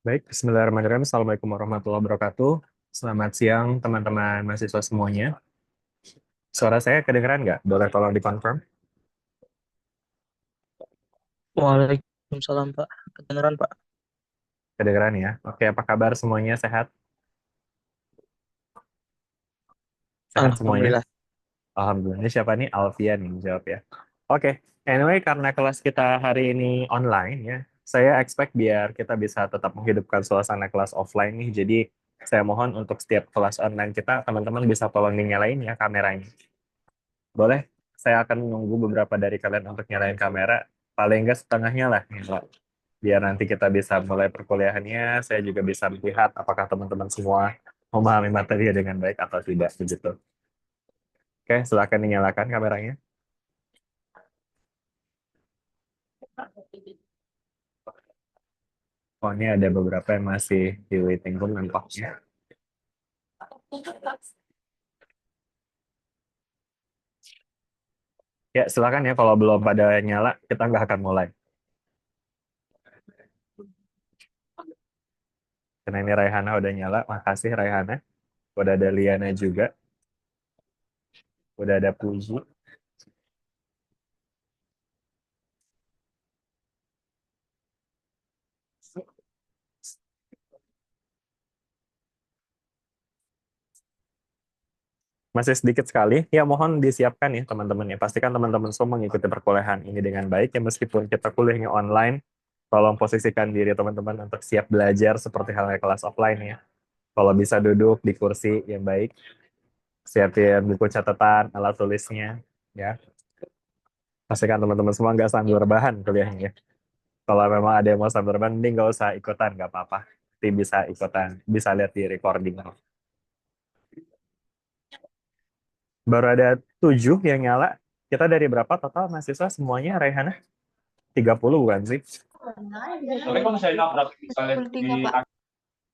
Baik, Bismillahirrahmanirrahim. Assalamualaikum warahmatullahi wabarakatuh. Selamat siang, teman-teman mahasiswa semuanya. Suara saya kedengeran nggak? Boleh tolong dikonfirm? Waalaikumsalam Pak. Kedengeran Pak. Kedengeran ya. Oke, apa kabar semuanya? Sehat? Sehat semuanya? Alhamdulillah. Alhamdulillah. Ini siapa nih? Alfian yang jawab ya. Oke, anyway, karena kelas kita hari ini online ya, saya expect biar kita bisa tetap menghidupkan suasana kelas offline nih. Jadi, saya mohon untuk setiap kelas online kita, teman-teman bisa tolong dinyalain ya kameranya. Boleh, saya akan menunggu beberapa dari kalian untuk nyalain kamera, paling enggak setengahnya lah. Nyala. Biar nanti kita bisa mulai perkuliahannya, saya juga bisa melihat apakah teman-teman semua memahami materi dengan baik atau tidak, begitu. Oke, silakan dinyalakan kameranya. Oh, ini ada beberapa yang masih di waiting room nampaknya. Ya, silakan ya, kalau belum pada nyala, kita nggak akan mulai. Karena ini Raihana udah nyala, makasih Raihana. Udah ada Liana juga, udah ada Puji. Masih sedikit sekali, ya mohon disiapkan ya teman-teman ya. Pastikan teman-teman semua mengikuti perkuliahan ini dengan baik ya, meskipun kita kuliahnya online, tolong posisikan diri teman-teman untuk siap belajar seperti halnya kelas offline ya. Kalau bisa duduk di kursi yang baik, siapin buku catatan, alat tulisnya ya. Pastikan teman-teman semua nggak sambil rebahan kuliahnya ya. Kalau memang ada yang mau sambil rebahan, mending nggak usah ikutan, nggak apa-apa. Nanti bisa ikutan, bisa lihat di recording. Baru ada 7 yang nyala. Kita dari berapa total mahasiswa semuanya, Raihana? 30 bukan sih? Tapi kalau misalnya nabrak misalnya di 33, Pak.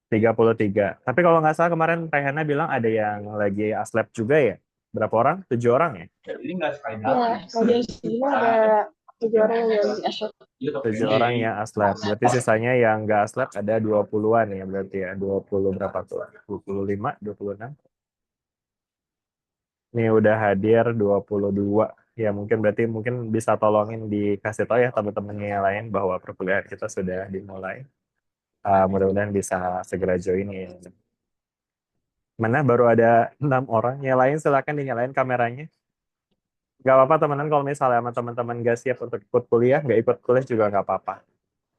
33. Tapi kalau nggak salah kemarin Raihana bilang ada yang lagi aslab juga ya? Berapa orang? 7 orang ya? ini nggak sekali Ya, dapat. kalau di sini ada 7 orang yang di asal. 7 orang yang aslab. Berarti sisanya yang nggak aslab ada 20-an ya berarti ya. 20 berapa tuh? 25, 26. Ini udah hadir 22. Ya mungkin berarti mungkin bisa tolongin dikasih tahu ya teman-temannya yang lain bahwa perkuliahan kita sudah dimulai. Mudah-mudahan bisa segera join ya. Mana baru ada 6 orang. Yang lain silakan dinyalain kameranya. Gak apa-apa teman-teman kalau misalnya sama teman-teman gak siap untuk ikut kuliah, gak ikut kuliah juga gak apa-apa.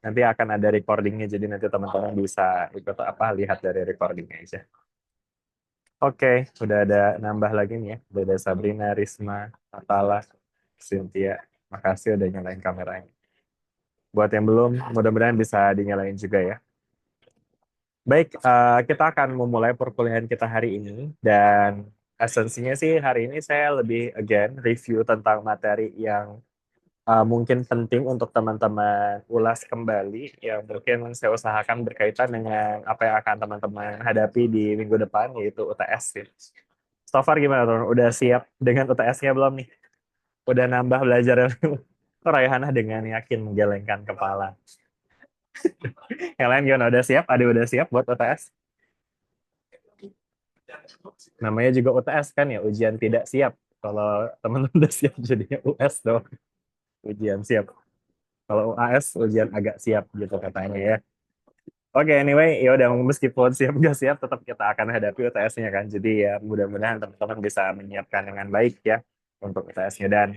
Nanti akan ada recordingnya, jadi nanti teman-teman bisa ikut apa lihat dari recordingnya aja. Oke, udah ada nambah lagi nih ya. Udah ada Sabrina, Risma, Atala, Cynthia. Makasih udah nyalain kameranya. Buat yang belum, mudah-mudahan bisa dinyalain juga ya. Baik, kita akan memulai perkuliahan kita hari ini dan esensinya sih hari ini saya lebih again review tentang materi yang mungkin penting untuk teman-teman ulas kembali yang mungkin saya usahakan berkaitan dengan apa yang akan teman-teman hadapi di minggu depan yaitu UTS sih. So far gimana tuh? Udah siap dengan UTS-nya belum nih? Udah nambah belajar Raihana dengan yakin menggelengkan kepala. Yang lain gimana? Udah siap? Ada udah siap buat UTS? Namanya juga UTS kan ya, ujian tidak siap. Kalau teman-teman udah siap jadinya US dong. Ujian siap. Kalau UAS ujian agak siap gitu katanya ya. Oke, anyway, ya udah meskipun siap nggak siap, tetap kita akan hadapi UTS-nya kan. Jadi ya mudah-mudahan teman-teman bisa menyiapkan dengan baik ya untuk UTS-nya. Dan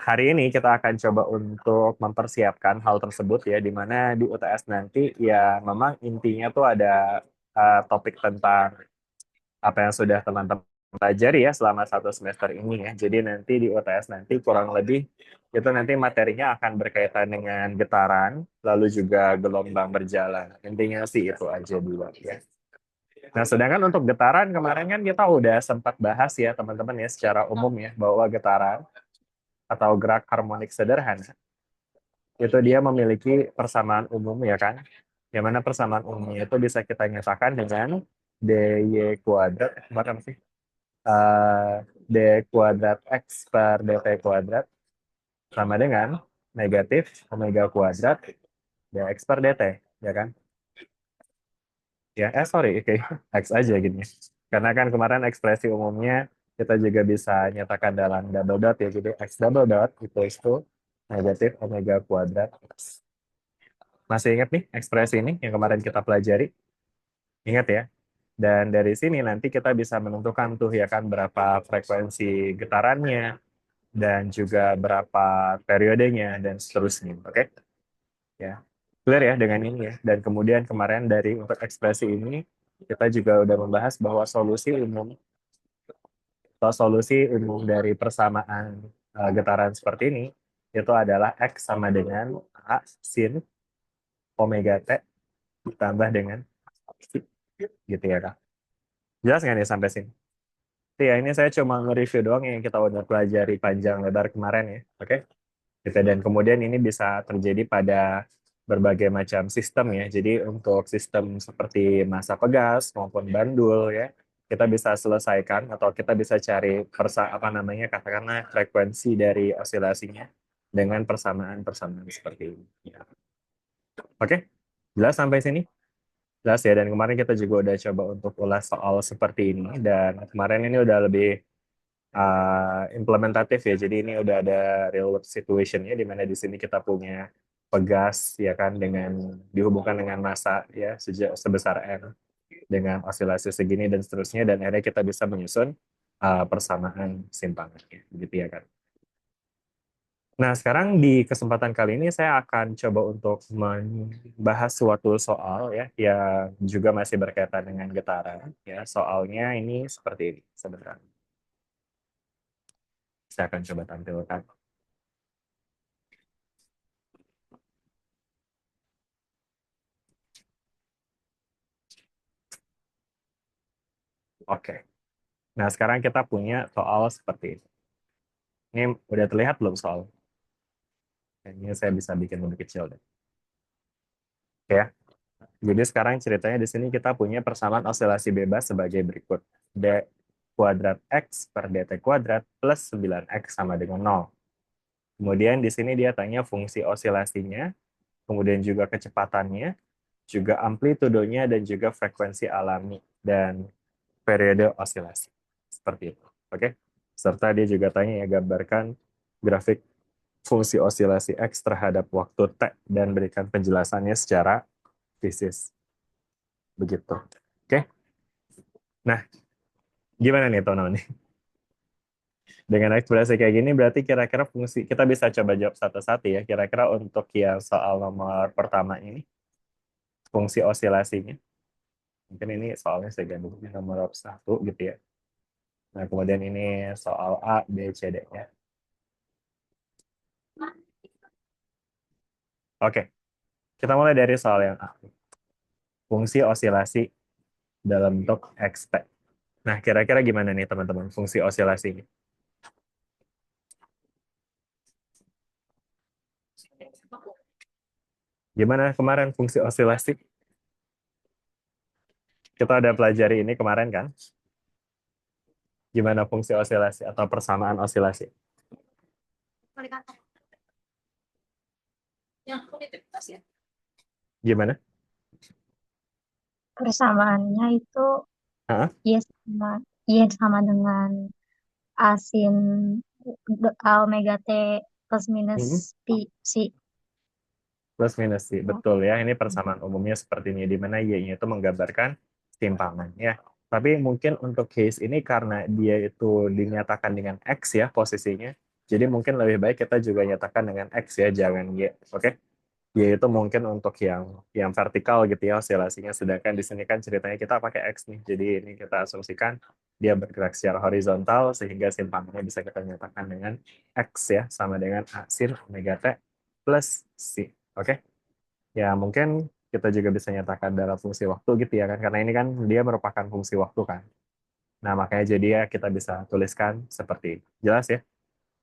hari ini kita akan coba untuk mempersiapkan hal tersebut ya, di mana di UTS nanti ya memang intinya tuh ada topik tentang apa yang sudah teman-teman pelajari ya selama 1 semester ini ya. Jadi nanti di UTS nanti kurang lebih itu nanti materinya akan berkaitan dengan getaran, lalu juga gelombang berjalan. Intinya sih itu aja dulu ya. Nah, sedangkan untuk getaran kemarin kan kita udah sempat bahas ya teman-teman ya secara umum ya bahwa getaran atau gerak harmonik sederhana itu dia memiliki persamaan umum ya kan. Yang mana persamaan umumnya itu bisa kita nyatakan dengan dy kuadrat, berapa sih? D kuadrat X per dt kuadrat sama dengan negatif omega kuadrat dx per dt, ya kan? Ya, sorry, oke, X aja gini. Karena kan kemarin ekspresi umumnya kita juga bisa nyatakan dalam double dot ya, jadi X double dot equals to negatif omega kuadrat X. Masih ingat nih ekspresi ini yang kemarin kita pelajari? Ingat ya? Dan dari sini nanti kita bisa menentukan tuh ya kan berapa frekuensi getarannya dan juga berapa periodenya dan seterusnya. Oke? Ya. Clear ya dengan ini ya. Dan kemudian kemarin dari untuk ekspresi ini kita juga udah membahas bahwa solusi umum dari persamaan getaran seperti ini itu adalah X sama dengan A sin omega T ditambah dengan psi. Gitu ya Kak. Jelas nggak nih sampai sini? Ya, ini saya cuma nge-review doang yang kita udah pelajari panjang lebar kemarin ya. Oke? Gitu. Dan kemudian ini bisa terjadi pada berbagai macam sistem ya. Jadi untuk sistem seperti massa pegas maupun bandul ya, kita bisa selesaikan atau kita bisa cari apa namanya katakanlah frekuensi dari osilasinya dengan persamaan-persamaan seperti ini. Ya. Oke? Jelas sampai sini? Jelas ya, dan kemarin kita juga udah coba untuk ulas soal seperti ini, dan kemarin ini udah lebih implementatif ya, jadi ini udah ada real world situation ya, di mana di sini kita punya pegas ya kan dengan dihubungkan dengan massa ya sebesar n dengan osilasi segini dan seterusnya, dan akhirnya kita bisa menyusun persamaan simpangannya, gitu ya kan. Nah, sekarang di kesempatan kali ini saya akan coba untuk membahas suatu soal ya yang juga masih berkaitan dengan getaran ya. Soalnya ini seperti ini sebenarnya. Saya akan coba tampilkan. Oke. Nah, sekarang kita punya soal seperti ini. Ini udah terlihat belum soal? Ini saya bisa bikin lebih kecil deh. Oke ya. Jadi sekarang ceritanya di sini kita punya persamaan osilasi bebas sebagai berikut. D kuadrat X per dt kuadrat plus 9X sama dengan 0. Kemudian di sini dia tanya fungsi osilasinya, kemudian juga kecepatannya, juga amplitudonya, dan juga frekuensi alami dan periode osilasi. Seperti itu. Oke. Serta dia juga tanya ya gambarkan grafik fungsi osilasi X terhadap waktu T dan berikan penjelasannya secara fisis. Begitu. Oke. Nah, gimana nih Tono nih? Dengan ekspresi kayak gini berarti kira-kira fungsi kita bisa coba jawab satu-satu ya. Kira-kira untuk yang soal nomor pertama ini fungsi osilasinya. Mungkin ini soalnya saya ganti nomor 1 gitu ya. Nah, kemudian ini soal A, B, C, D ya. Oke, kita mulai dari soal yang A. Fungsi osilasi dalam bentuk XT. Nah, kira-kira gimana nih teman-teman fungsi osilasi ini? Gimana kemarin fungsi osilasi? Kita udah pelajari ini kemarin kan? Gimana fungsi osilasi atau persamaan osilasi? Gimana? Persamaannya itu Hah? Y sama dengan asin omega T plus minus Hmm? pi si. Plus minus sih, betul ya. Ini persamaan umumnya seperti ini, di mana Y-nya itu menggambarkan timpangan ya. Tapi mungkin untuk case ini karena dia itu dinyatakan dengan X ya posisinya, jadi mungkin lebih baik kita juga nyatakan dengan X ya, jangan Y. Oke? Y itu mungkin untuk yang vertikal gitu ya osilasinya, sedangkan di sini kan ceritanya kita pakai X nih. Jadi ini kita asumsikan dia bergerak secara horizontal sehingga simpangannya bisa kita nyatakan dengan X ya, sama dengan A sin omega T plus C. Oke? Ya, mungkin kita juga bisa nyatakan dalam fungsi waktu gitu ya kan, karena ini kan dia merupakan fungsi waktu kan. Nah, makanya jadi ya kita bisa tuliskan seperti ini. Jelas ya?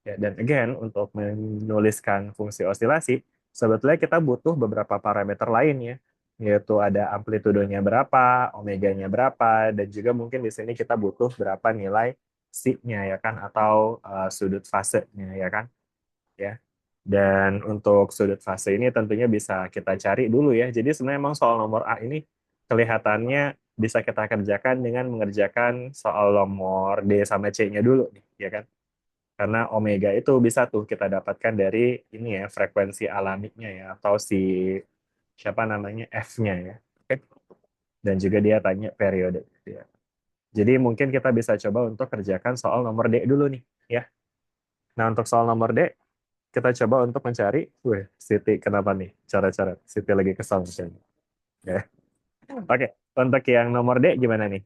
Ya, dan again, untuk menuliskan fungsi osilasi, sebetulnya kita butuh beberapa parameter lain ya, yaitu ada amplitudonya berapa, omeganya berapa, dan juga mungkin di sini kita butuh berapa nilai psi-nya ya kan, atau sudut fasenya ya kan. Ya. Dan untuk sudut fase ini tentunya bisa kita cari dulu ya. Jadi sebenarnya emang soal nomor A ini kelihatannya bisa kita kerjakan dengan mengerjakan soal nomor D sama C-nya dulu, nih, ya kan? Karena omega itu bisa tuh kita dapatkan dari ini ya, frekuensi alaminya ya, atau si siapa namanya F-nya ya. Oke. Dan juga dia tanya periode. Ya. Jadi mungkin kita bisa coba untuk kerjakan soal nomor D dulu nih, ya. Nah untuk soal nomor D, kita coba untuk mencari, Siti kenapa nih? Cara-cara Siti lagi kesal misalnya. Ya. Oke, untuk yang nomor D gimana nih?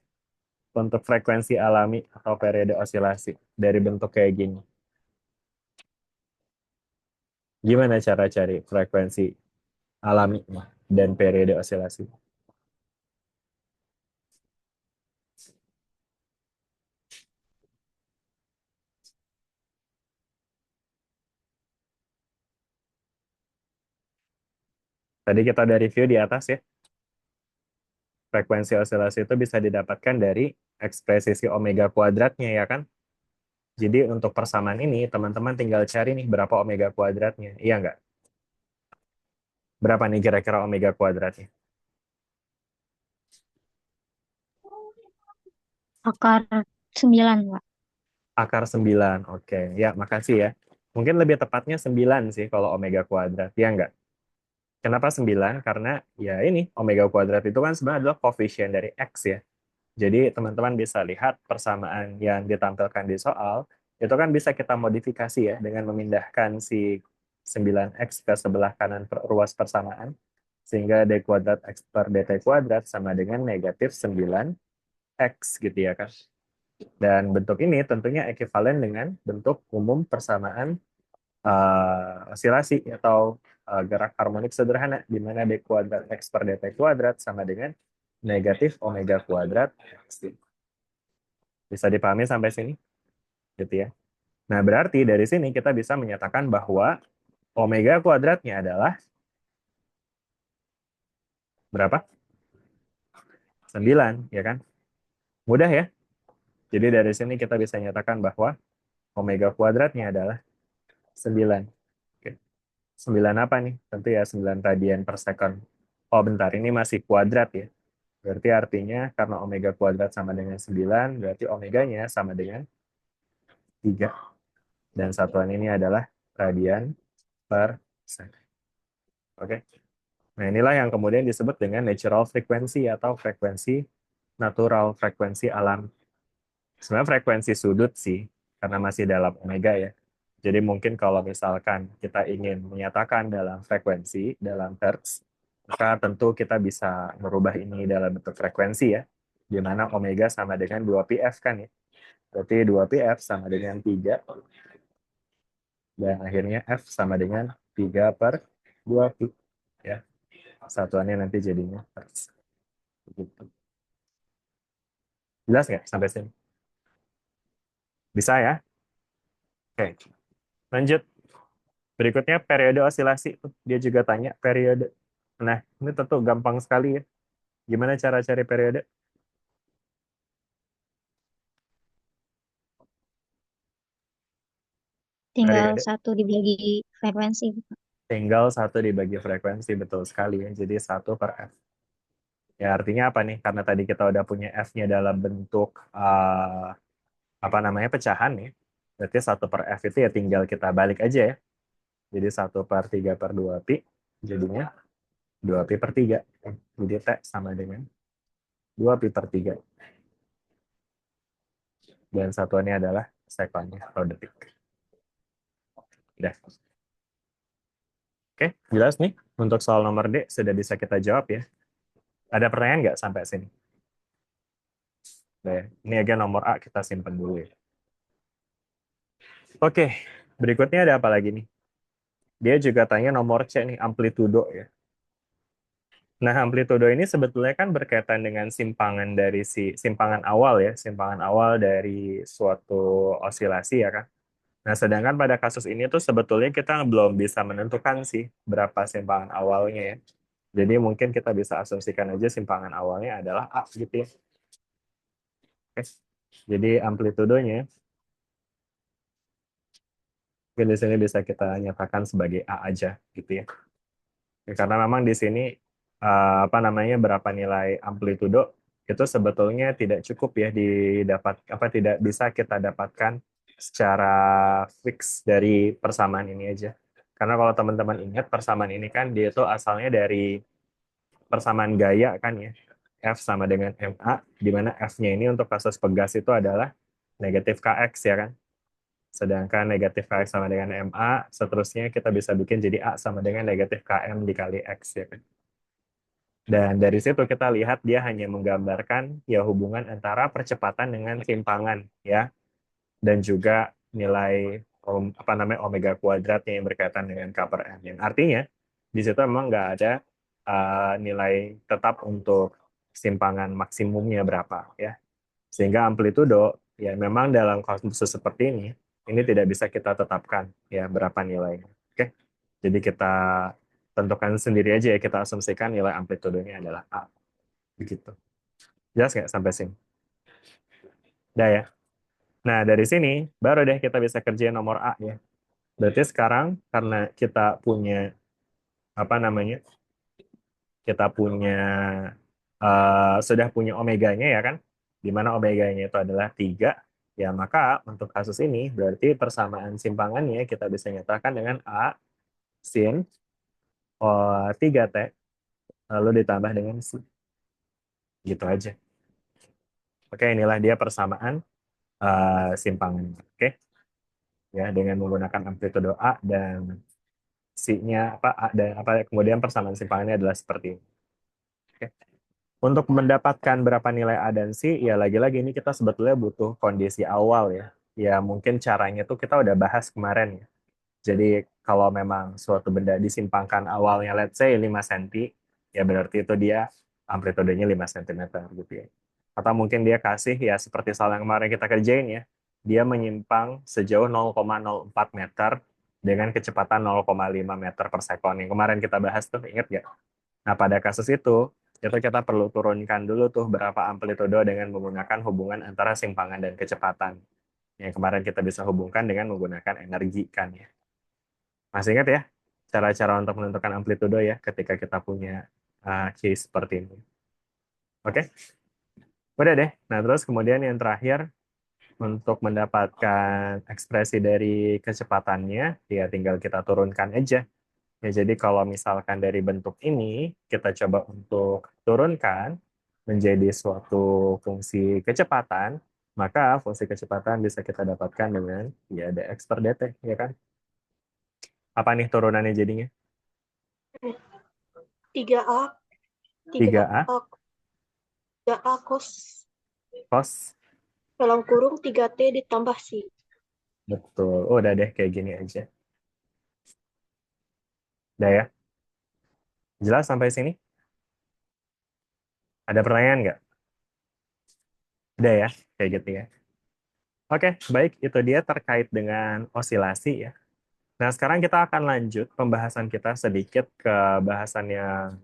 Untuk frekuensi alami atau periode osilasi dari bentuk kayak gini. Gimana cara cari frekuensi alami dan periode osilasi? Tadi kita udah review di atas ya. Frekuensi osilasi itu bisa didapatkan dari ekspresi si omega kuadratnya ya kan? Jadi untuk persamaan ini teman-teman tinggal cari nih berapa omega kuadratnya. Iya nggak? Berapa nih kira-kira omega kuadratnya? Akar 9, Pak. Akar 9. Oke, ya makasih ya. Mungkin lebih tepatnya 9 sih kalau omega kuadrat. Ya nggak? Kenapa 9? Karena ya ini omega kuadrat itu kan sebenarnya adalah koefisien dari X ya. Jadi teman-teman bisa lihat persamaan yang ditampilkan di soal, itu kan bisa kita modifikasi ya dengan memindahkan si 9x ke sebelah kanan ruas persamaan, sehingga d kuadrat x per dt kuadrat sama dengan negatif 9x gitu ya kan. Dan bentuk ini tentunya ekivalen dengan bentuk umum persamaan osilasi atau gerak harmonik sederhana, di mana d kuadrat x per dt kuadrat sama dengan negatif omega kuadrat x. Bisa dipahami sampai sini? Gitu ya. Nah, berarti dari sini kita bisa menyatakan bahwa omega kuadratnya adalah berapa? 9, ya kan? Mudah ya? Jadi dari sini kita bisa nyatakan bahwa omega kuadratnya adalah 9. Oke. 9 apa nih? Tentu ya 9 radian per second. Oh, bentar, ini masih kuadrat ya. Berarti artinya karena omega kuadrat sama dengan 9, berarti omeganya sama dengan 3. Dan satuan ini adalah radian per second. Oke. Nah, inilah yang kemudian disebut dengan natural frequency atau frekuensi natural, frekuensi alam. Sebenarnya frekuensi sudut sih, karena masih dalam omega ya. Jadi mungkin kalau misalkan kita ingin menyatakan dalam frekuensi, dalam hertz, maka tentu kita bisa merubah ini dalam bentuk frekuensi ya, di mana omega sama dengan 2πf kan ya. Berarti 2πf sama dengan 3, dan akhirnya f sama dengan 3 per 2pi. Ya. Satuannya nanti jadinya hertz. Begitu. Jelas nggak sampai sini? Bisa ya? Oke, lanjut. Berikutnya periode osilasi. Dia juga tanya periode. Nah, ini tentu gampang sekali ya. Gimana cara cari periode? Tinggal Periode 1 dibagi frekuensi. tinggal 1 dibagi frekuensi, betul sekali ya. Jadi 1 per F. Ya artinya apa nih? Karena tadi kita udah punya F-nya dalam bentuk apa namanya pecahan nih. Berarti 1 per F itu ya tinggal kita balik aja ya. Jadi 1 per 3 per 2 pi jadinya 2 pi per 3. Jadi T sama dengan 2 pi per 3. Dan satuannya adalah second atau detik. Udah. Oke, jelas nih. Untuk soal nomor D sudah bisa kita jawab ya. Ada pertanyaan nggak sampai sini? Nah, ini agak nomor A kita simpan dulu ya. Oke, berikutnya ada apa lagi nih? Dia juga tanya nomor C nih, amplitudo ya. Nah, amplitudo ini sebetulnya kan berkaitan dengan simpangan dari simpangan awal ya, simpangan awal dari suatu osilasi ya kan. Nah, sedangkan pada kasus ini tuh sebetulnya kita belum bisa menentukan sih berapa simpangan awalnya ya. Jadi mungkin kita bisa asumsikan aja simpangan awalnya adalah A gitu ya. Oke. Jadi amplitudonya mungkin di sini bisa kita nyatakan sebagai A aja gitu ya. Ya, karena memang di sini apa namanya berapa nilai amplitudo itu sebetulnya tidak cukup ya didapat apa tidak bisa kita dapatkan secara fix dari persamaan ini aja. Karena kalau teman-teman ingat persamaan ini kan dia itu asalnya dari persamaan gaya kan ya. F sama dengan MA, di mana F-nya ini untuk kasus pegas itu adalah negatif KX ya kan. Sedangkan negatif KX sama dengan MA, seterusnya kita bisa bikin jadi A sama dengan negatif KM dikali X ya kan. Dan dari situ kita lihat dia hanya menggambarkan ya hubungan antara percepatan dengan simpangan ya dan juga nilai apa namanya omega kuadratnya yang berkaitan dengan K per M. Yang artinya di situ memang nggak ada nilai tetap untuk simpangan maksimumnya berapa ya. Sehingga amplitudo ya memang dalam kasus seperti ini tidak bisa kita tetapkan ya berapa nilainya. Oke. Jadi kita tentukan sendiri aja ya, kita asumsikan nilai amplitudonya adalah A. Begitu. Jelas nggak sampai sini? Udah ya? Nah, dari sini baru deh kita bisa kerjain nomor A ya. Berarti sekarang karena kita punya apa namanya? Kita punya sudah punya omeganya ya kan? Di mana omeganya itu adalah 3, ya maka untuk kasus ini berarti persamaan simpangannya kita bisa nyatakan dengan A sin 3T lalu ditambah dengan C. Gitu aja. Oke, inilah dia persamaan simpangan. Oke, ya dengan menggunakan amplitudo A dan C-nya apa A dan apa kemudian persamaan simpangannya adalah seperti ini. Oke. Untuk mendapatkan berapa nilai A dan C, ya lagi-lagi ini kita sebetulnya butuh kondisi awal ya. Ya mungkin caranya tuh kita udah bahas kemarin ya. Jadi kalau memang suatu benda disimpangkan awalnya let's say 5 cm, ya berarti itu dia amplitudenya 5 cm gitu ya. Atau mungkin dia kasih ya seperti soal yang kemarin kita kerjain ya, dia menyimpang sejauh 0,04 meter dengan kecepatan 0,5 meter per sekon. Yang kemarin kita bahas tuh, ingat nggak? Nah, pada kasus itu kita perlu turunkan dulu tuh berapa amplitudo dengan menggunakan hubungan antara simpangan dan kecepatan. Yang kemarin kita bisa hubungkan dengan menggunakan energi kan ya. Masih ingat ya cara-cara untuk menentukan amplitudo ya ketika kita punya case seperti ini. Oke, udah deh. Nah terus kemudian yang terakhir untuk mendapatkan ekspresi dari kecepatannya, ya tinggal kita turunkan aja. Ya jadi kalau misalkan dari bentuk ini kita coba untuk turunkan menjadi suatu fungsi kecepatan, maka fungsi kecepatan bisa kita dapatkan dengan ya dx per dt, ya kan? Apa nih turunannya jadinya? 3A, 3A 3A, 3A cos cos. dalam kurung 3T ditambah C. Betul. Oh, udah deh kayak gini aja. Udah ya? Jelas sampai sini? Ada pertanyaan nggak? Udah ya? Kayak gitu ya. Oke, baik. Itu dia terkait dengan osilasi ya. Nah, sekarang kita akan lanjut pembahasan kita sedikit ke bahasan yang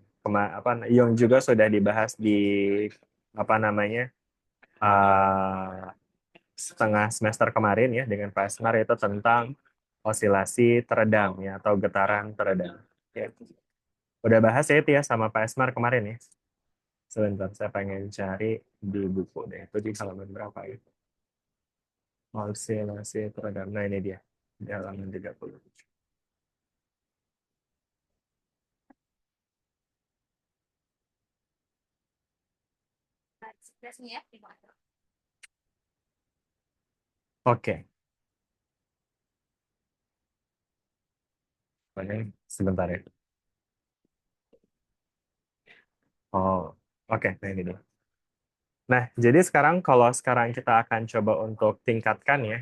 yang juga sudah dibahas di apa namanya setengah semester kemarin ya dengan Pak Esmar, itu tentang osilasi teredam ya atau getaran teredam. Ya. Udah bahas ya itu ya sama Pak Esmar kemarin ya. Sebentar, saya pengen cari di buku deh. Itu di halaman berapa itu? Osilasi teredam. Nah, ini dia. Di halaman 30. Oke. Ini sebentar ya. Oh, oke. Nah, ini dia. Nah, jadi kalau sekarang kita akan coba untuk tingkatkan ya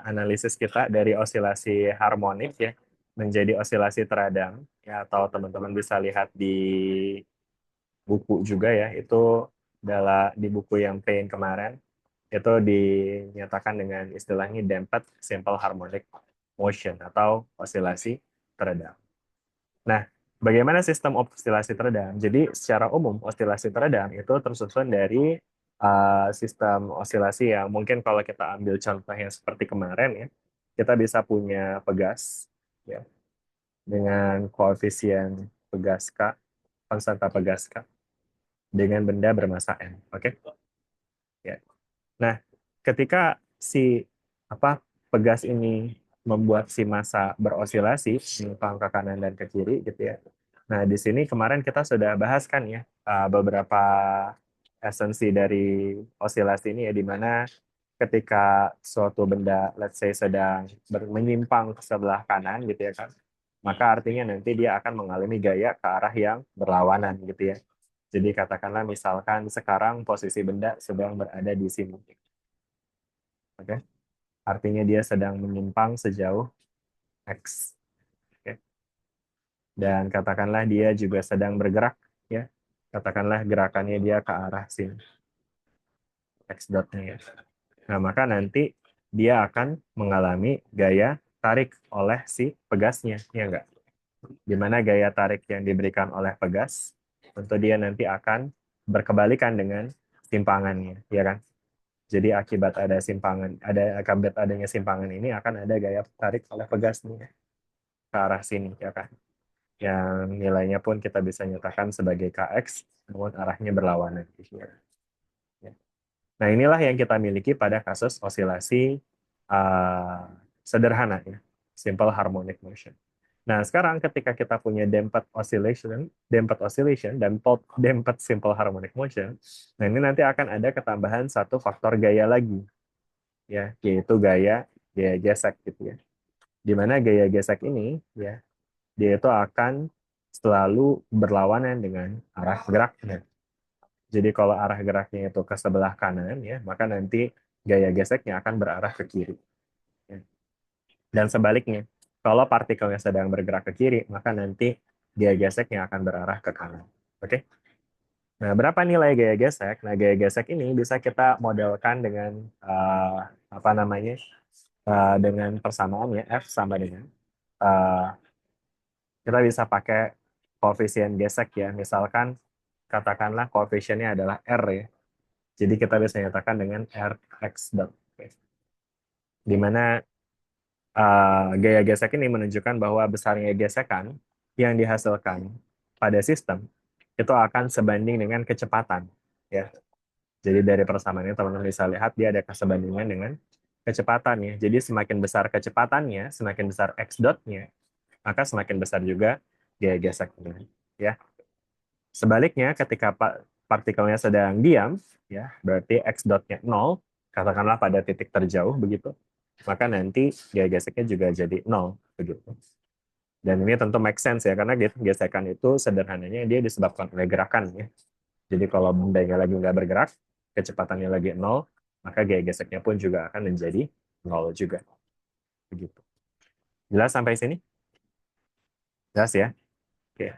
analisis kita dari osilasi harmonik ya menjadi osilasi teradam ya, atau teman-teman bisa lihat di buku juga ya, itu adalah di buku yang pain kemarin itu dinyatakan dengan istilahnya damped simple harmonic motion atau osilasi teredam. Nah, bagaimana sistem osilasi teredam? Jadi secara umum osilasi teredam itu tersusun dari sistem osilasi yang mungkin kalau kita ambil contohnya seperti kemarin ya, kita bisa punya pegas ya dengan koefisien pegas K konstanta pegas K dengan benda bermassa M. Oke? Ya. Nah, ketika si pegas ini membuat si massa berosilasi menyimpang ke kanan dan ke kiri gitu ya. Nah, di sini kemarin kita sudah bahas kan ya beberapa esensi dari osilasi ini ya, di mana ketika suatu benda let's say sedang menyimpang ke sebelah kanan gitu ya kan, maka artinya nanti dia akan mengalami gaya ke arah yang berlawanan gitu ya. Jadi katakanlah misalkan sekarang posisi benda sedang berada di sini. Oke. Artinya dia sedang menyimpang sejauh X. Oke. Dan katakanlah dia juga sedang bergerak ya. Katakanlah gerakannya dia ke arah sini. X dotnya ya. Nah, maka nanti dia akan mengalami gaya tarik oleh si pegasnya, ya enggak? Di mana gaya tarik yang diberikan oleh pegas, tentu dia nanti akan berkebalikan dengan simpangannya, ya kan? Jadi akibat akibat adanya simpangan ini akan ada gaya tarik oleh pegas nih ke arah sini, ya kan? Yang nilainya pun kita bisa nyatakan sebagai Kx, namun arahnya berlawanan. Gitu ya. Nah, inilah yang kita miliki pada kasus osilasi sederhana, ya, simple harmonic motion. Nah, sekarang ketika kita punya damped oscillation, dan damped simple harmonic motion, nah ini nanti akan ada ketambahan satu faktor gaya lagi, ya, yaitu gaya gesek gitu ya. Di mana gaya gesek ini, ya, dia itu akan selalu berlawanan dengan arah geraknya. Jadi kalau arah geraknya itu ke sebelah kanan, ya, maka nanti gaya geseknya akan berarah ke kiri. Ya. Dan sebaliknya, kalau partikelnya sedang bergerak ke kiri, maka nanti gaya geseknya akan berarah ke kanan. Oke? Nah, berapa nilai gaya gesek? Nah, gaya gesek ini bisa kita modelkan dengan dengan persamaan ya, F sama dengan kita bisa pakai koefisien gesek ya. Misalkan katakanlah koefisiennya adalah R ya. Jadi kita bisa nyatakan dengan Rx dot. Di mana gaya gesek ini menunjukkan bahwa besarnya gesekan yang dihasilkan pada sistem itu akan sebanding dengan kecepatan. Ya. Jadi dari persamaannya teman-teman bisa lihat dia ada kesebandingan dengan kecepatannya. Jadi semakin besar kecepatannya, semakin besar x dotnya, maka semakin besar juga gaya geseknya. Ya. Sebaliknya ketika partikelnya sedang diam, ya berarti x dotnya 0, katakanlah pada titik terjauh begitu, maka nanti gaya geseknya juga jadi 0 begitu. Dan ini tentu make sense ya, karena gesekan itu sederhananya dia disebabkan oleh gerakan ya. Jadi kalau bendanya lagi nggak bergerak, kecepatannya lagi 0, maka gaya geseknya pun juga akan menjadi 0 juga. Begitu. Jelas sampai sini? Jelas ya? Oke.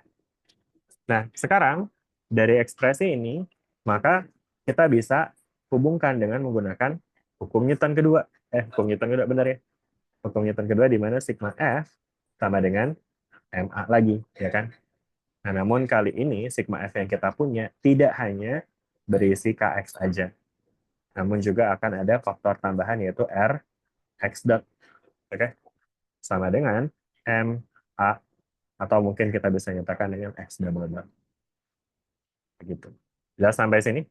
Nah, sekarang dari ekspresi ini, maka kita bisa hubungkan dengan menggunakan hukum Newton kedua. Hukum Newton kedua, benar ya? Hukum Newton kedua di mana sigma F sama dengan MA lagi, ya kan? Nah, namun kali ini sigma F yang kita punya tidak hanya berisi Kx aja, namun juga akan ada faktor tambahan yaitu R X dot, oke? Sama dengan MA, atau mungkin kita bisa nyatakan dengan X double dot. Begitu. Jelas sampai sini?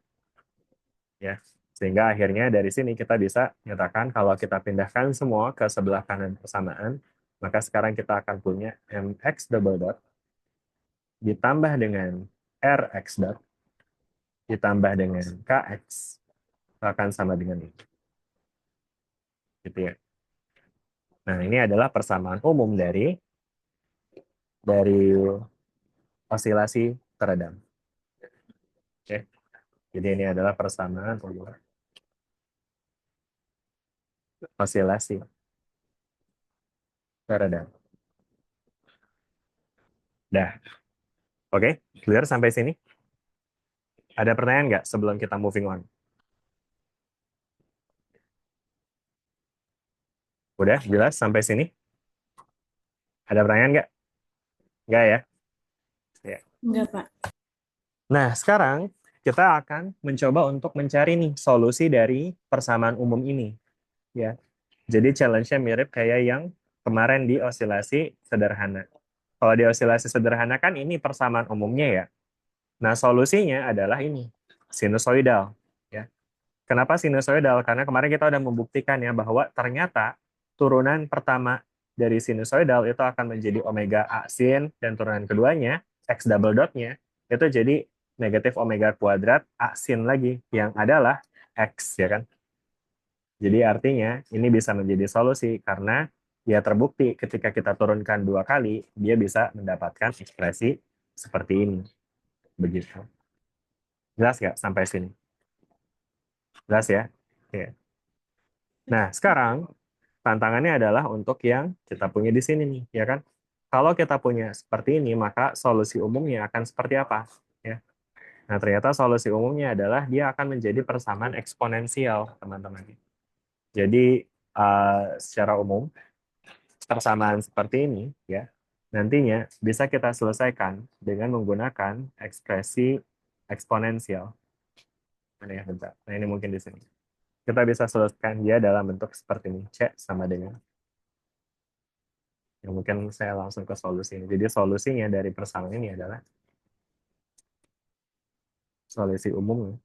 Ya. Sehingga akhirnya dari sini kita bisa nyatakan kalau kita pindahkan semua ke sebelah kanan persamaan, maka sekarang kita akan punya MX double dot ditambah dengan RX dot ditambah dengan KX akan sama dengan ini. Gitu ya. Nah, ini adalah persamaan umum dari osilasi teredam. Oke. Jadi ini adalah persamaan umum osilasi teredam. Dah. Oke, clear sampai sini? Ada pertanyaan nggak sebelum kita moving on? Udah jelas sampai sini? Ada pertanyaan nggak? Nggak ya? Ya. Enggak, Pak. Nah, sekarang kita akan mencoba untuk mencari nih solusi dari persamaan umum ini. Ya. Jadi challenge-nya mirip kayak yang kemarin di osilasi sederhana. Kalau di osilasi sederhana kan ini persamaan umumnya ya. Nah, solusinya adalah ini, sinusoidal. Ya. Kenapa sinusoidal? Karena kemarin kita udah membuktikan ya bahwa ternyata turunan pertama dari sinusoidal itu akan menjadi omega A sin, dan turunan keduanya, x double dotnya, itu jadi negatif omega kuadrat A sin lagi, yang adalah x, ya kan? Jadi artinya ini bisa menjadi solusi karena ya terbukti ketika kita turunkan 2 kali, dia bisa mendapatkan ekspresi seperti ini. Begitu. Jelas nggak sampai sini? Jelas ya? Oke. Nah, sekarang tantangannya adalah untuk yang kita punya di sini nih, ya kan? Kalau kita punya seperti ini, maka solusi umumnya akan seperti apa? Ya. Nah, ternyata solusi umumnya adalah dia akan menjadi persamaan eksponensial, teman-teman. Jadi, secara umum, persamaan seperti ini, ya, nantinya bisa kita selesaikan dengan menggunakan ekspresi eksponensial. Mana ya, bentar. Nah, ini mungkin di sini. Kita bisa selesaikan dia dalam bentuk seperti ini. C sama dengan. Ya, mungkin saya langsung ke solusi ini. Jadi solusinya dari persamaan ini adalah solusi umum.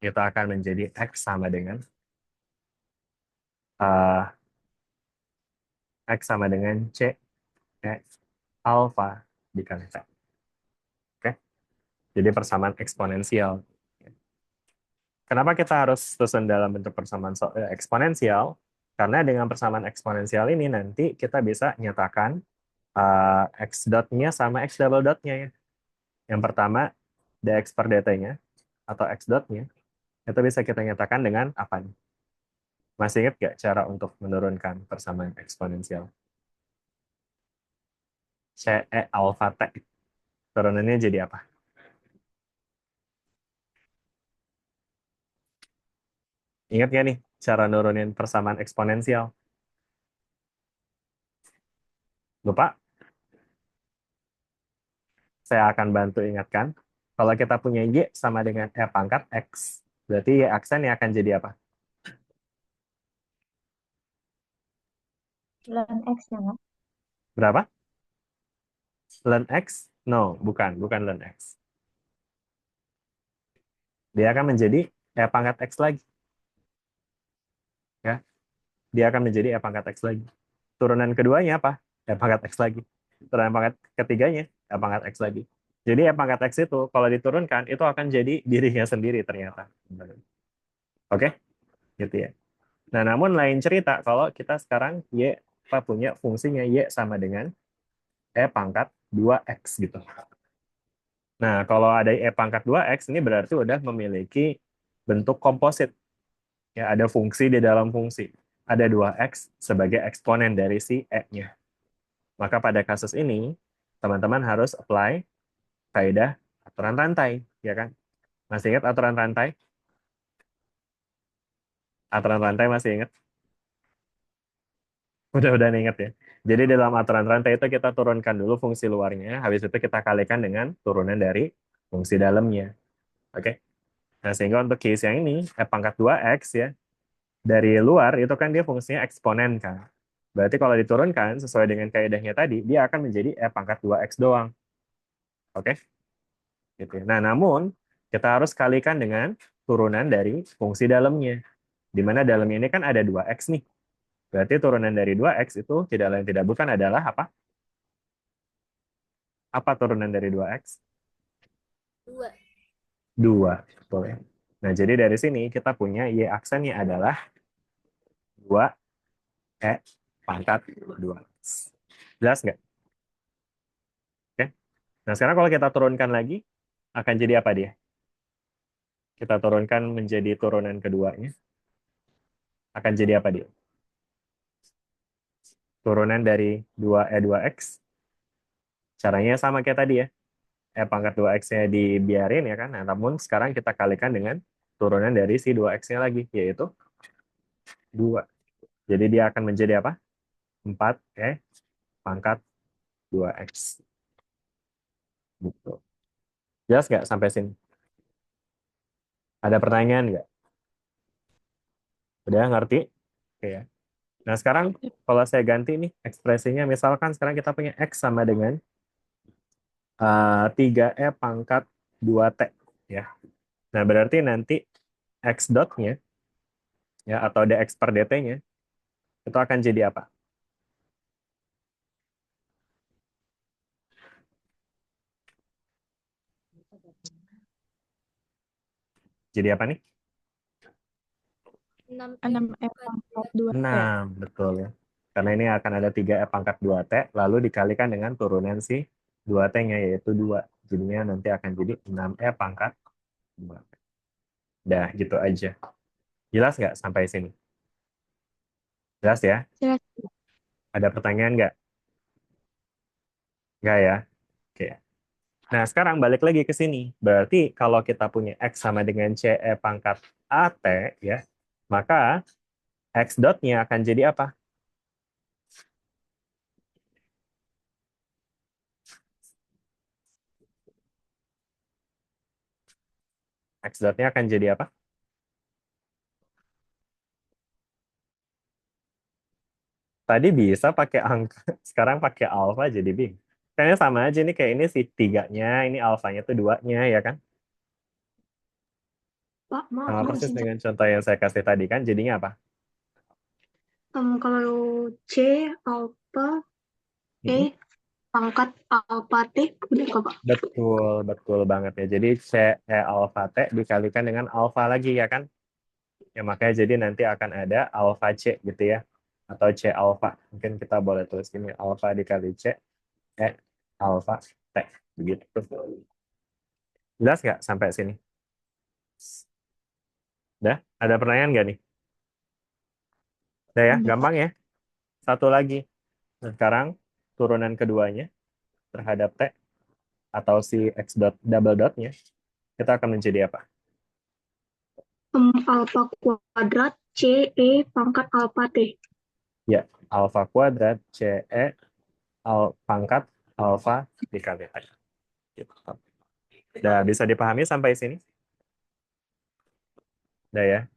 Kita akan menjadi X sama dengan X sama dengan C alfa dikali T. Oke? Jadi persamaan eksponensial. Kenapa kita harus susun dalam bentuk persamaan eksponensial? Karena dengan persamaan eksponensial ini nanti kita bisa nyatakan x dot-nya sama x double dot-nya ya. Yang pertama dx per dt-nya atau x dot-nya itu bisa kita nyatakan dengan apa nih? Masih ingat nggak cara untuk menurunkan persamaan eksponensial? CE alpha T. Turunannya jadi apa? Ingat nggak nih cara nurunin persamaan eksponensial? Lupa? Saya akan bantu ingatkan. Kalau kita punya Y sama dengan E pangkat X, berarti Y aksen akan jadi apa? Ln X ya, Kak? Berapa? Ln X? No, bukan ln X. Dia akan menjadi E pangkat X lagi. Ya, dia akan menjadi E pangkat X lagi. Turunan keduanya apa? E pangkat X lagi. Turunan pangkat ketiganya, E pangkat X lagi. Jadi E pangkat X itu, kalau diturunkan, itu akan jadi dirinya sendiri ternyata. Oke? Gitu ya. Nah, namun lain cerita kalau kita sekarang Y punya fungsinya Y sama dengan E pangkat 2X gitu. Nah, kalau ada E pangkat 2X, ini berarti udah memiliki bentuk komposit. Ya, ada fungsi di dalam fungsi. Ada 2X sebagai eksponen dari si E-nya. Maka pada kasus ini, teman-teman harus apply kaidah aturan rantai. Ya kan? Masih ingat aturan rantai? Aturan rantai masih ingat? Udah ingat ya. Jadi dalam aturan rantai itu kita turunkan dulu fungsi luarnya, habis itu kita kalikan dengan turunan dari fungsi dalamnya. Oke? Nah, sehingga untuk case yang ini, F pangkat 2X ya, dari luar itu kan dia fungsinya eksponen kan. Berarti kalau diturunkan sesuai dengan kaidahnya tadi, dia akan menjadi F pangkat 2X doang. Oke? Gitu ya. Nah, namun kita harus kalikan dengan turunan dari fungsi dalamnya. Di mana dalamnya ini kan ada 2X nih. Berarti turunan dari 2X itu tidak lain tidak bukan adalah apa? Apa turunan dari 2X? 2. Betul ya. Nah, jadi dari sini kita punya Y aksennya adalah 2E pangkat 2. Jelas nggak? Oke. Nah, sekarang kalau kita turunkan lagi, akan jadi apa dia? Kita turunkan menjadi turunan keduanya. Akan jadi apa dia? Turunan dari 2E2X. Caranya sama kayak tadi ya. E pangkat 2X-nya dibiarin ya kan. Nah, namun sekarang kita kalikan dengan turunan dari si 2X-nya lagi, yaitu 2. Jadi dia akan menjadi apa? 4E pangkat 2X. Gitu. Jelas nggak sampai sini? Ada pertanyaan nggak? Udah ngerti? Oke ya. Nah, sekarang kalau saya ganti nih ekspresinya, misalkan sekarang kita punya X sama dengan 3E pangkat 2T ya. Nah, berarti nanti X dotnya ya atau dx per dt-nya itu akan jadi apa? Jadi apa nih? 6 pangkat 2T. 6, betul ya. Karena ini akan ada 3E pangkat 2T, lalu dikalikan dengan turunan si 2T-nya, yaitu 2. Jadinya nanti akan jadi 6E pangkat 2T. Dah, gitu aja. Jelas nggak sampai sini? Jelas ya? Jelas. Ada pertanyaan nggak? Nggak ya? Oke. Nah, sekarang balik lagi ke sini. Berarti kalau kita punya X sama dengan CE pangkat AT, ya, maka X dot-nya akan jadi apa? X dot-nya akan jadi apa? Tadi bisa pakai angka, sekarang pakai alfa jadi bingung. Kayaknya sama aja nih, kayak ini si 3-nya, ini alfanya tuh 2-nya, ya kan? Pak, maaf, Sama mau persis izin. dengan contoh yang saya kasih tadi kan, jadinya apa? Kalau C, alpha, E, Mm-mm. pangkat alpha T, udah kok, Pak. Betul, betul banget ya. Jadi CE alfa T dikalikan dengan alfa lagi, ya kan? Ya makanya jadi nanti akan ada alfa C gitu ya. Atau C alfa. Mungkin kita boleh tulis ini, alfa dikali C, E alfa T. Begitu. Jelas nggak sampai sini? Udah? Ada pertanyaan nggak nih? Udah ya, gampang ya. Satu lagi. Nah, sekarang turunan keduanya terhadap T atau si X dot double dotnya, kita akan menjadi apa? Alpha kuadrat C, E, pangkat alpha T. Ya, alfa kuadrat CE pangkat alfa dikali T. Gitu. Udah bisa dipahami sampai sini? Udah ya.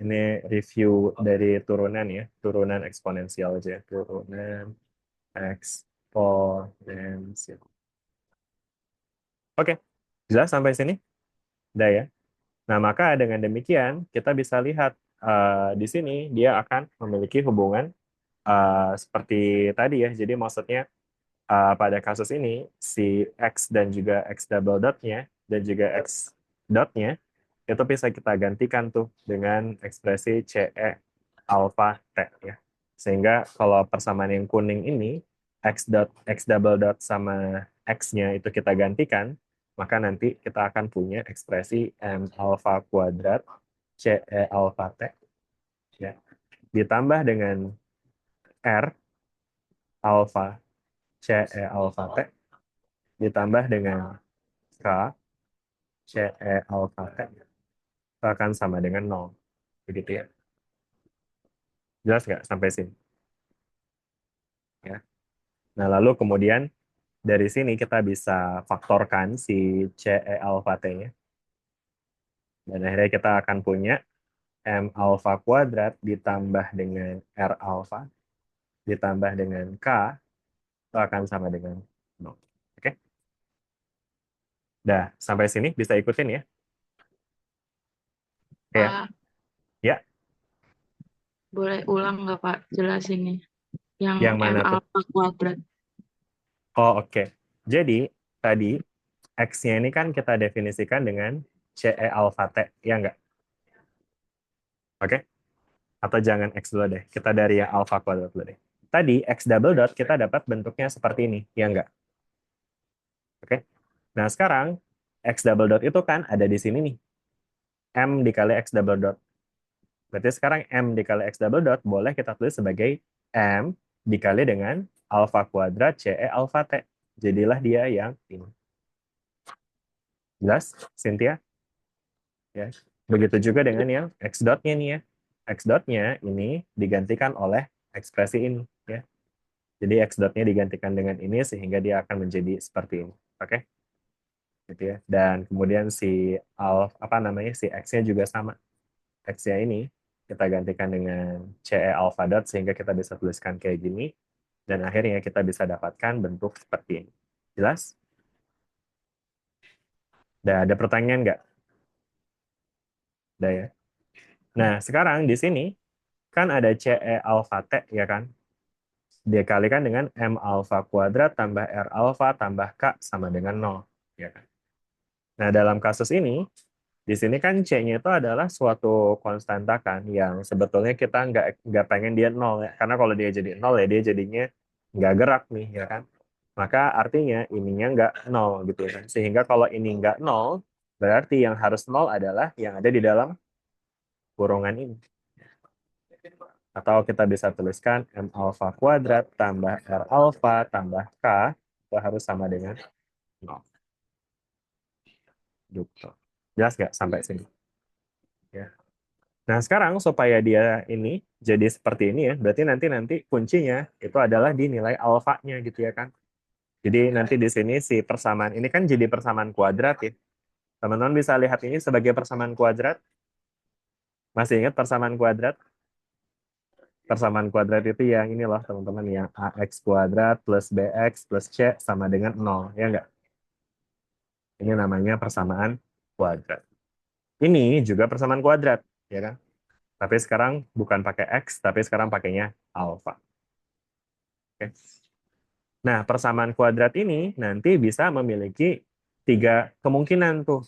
Ini review dari turunan ya, turunan eksponensial aja, turunan eksponensial. Oke, jelas sampai sini? Udah ya. Nah, maka dengan demikian kita bisa lihat di sini dia akan memiliki hubungan seperti tadi ya. Jadi maksudnya pada kasus ini si X dan juga X double dotnya dan juga X dotnya itu bisa kita gantikan tuh dengan ekspresi CE alpha T ya. Sehingga kalau persamaan yang kuning ini X dot X double dot sama X-nya itu kita gantikan, maka nanti kita akan punya ekspresi M alpha kuadrat CE alpha T ya. Ditambah dengan R alpha CE alpha T ditambah dengan K CE alpha T akan sama dengan 0. Begitu ya. Jelas nggak sampai sini? Ya. Nah, lalu kemudian dari sini kita bisa faktorkan si CE alpha T-nya. Dan akhirnya kita akan punya M alpha kuadrat ditambah dengan R alpha ditambah dengan K itu akan sama dengan 0. Oke? Dah, sampai sini bisa ikutin ya? Oke ya? Pak, Ya, boleh ulang nggak Pak jelasinnya? Yang yang M mana tuh? alpha kuadrat. Oh, oke. Jadi, tadi X-nya ini kan kita definisikan dengan CE alpha T, ya enggak? Oke? Atau jangan X dulu deh. Kita dari yang alpha kuadrat dulu deh. Tadi X double dot kita dapat bentuknya seperti ini, ya enggak? Oke? Nah, sekarang X double dot itu kan ada di sini nih. M dikali X double dot. Berarti sekarang M dikali X double dot boleh kita tulis sebagai M dikali dengan alpha kuadrat CE alpha T. Jadilah dia yang ini. Jelas, Cynthia? Ya. Begitu juga dengan yang X dot-nya nih ya. X dot-nya ini digantikan oleh ekspresi ini. Ya. Jadi X dot-nya digantikan dengan ini sehingga dia akan menjadi seperti ini. Oke? Gitu ya. Dan kemudian si apa namanya si X-nya juga sama. X-nya ini kita gantikan dengan CE alpha dot sehingga kita bisa tuliskan kayak gini dan akhirnya kita bisa dapatkan bentuk seperti ini. Jelas? Ada pertanyaan nggak? Udah ya. Nah, sekarang di sini kan ada CE alfa T, ya kan? Dikalikan dengan M alfa kuadrat tambah R alfa tambah K sama dengan 0. Ya kan? Nah, dalam kasus ini, di sini kan C-nya itu adalah suatu konstanta kan, yang sebetulnya kita nggak pengen dia 0 ya. Karena kalau dia jadi 0 ya dia jadinya nggak gerak nih, ya kan? Maka artinya ininya nggak 0 gitu kan. Sehingga kalau ini nggak 0, berarti yang harus 0 adalah yang ada di dalam kurungan ini. Atau kita bisa tuliskan M alfa kuadrat tambah R alfa tambah K itu harus sama dengan 0. Gitu. Jelas nggak sampai sini? Ya. Nah, sekarang supaya dia ini jadi seperti ini ya, berarti nanti kuncinya itu adalah di nilai alfanya gitu ya kan. Jadi nanti di sini si persamaan ini kan jadi persamaan kuadrat ya. Teman-teman bisa lihat ini sebagai persamaan kuadrat. Masih ingat persamaan kuadrat? Persamaan kuadrat itu yang ini loh teman-teman, yang AX kuadrat plus BX plus C sama dengan 0, ya enggak? Ini namanya persamaan kuadrat. Ini juga persamaan kuadrat, ya kan? Tapi sekarang bukan pakai X, tapi sekarang pakainya alfa. Oke. Nah, persamaan kuadrat ini nanti bisa memiliki 3 kemungkinan tuh.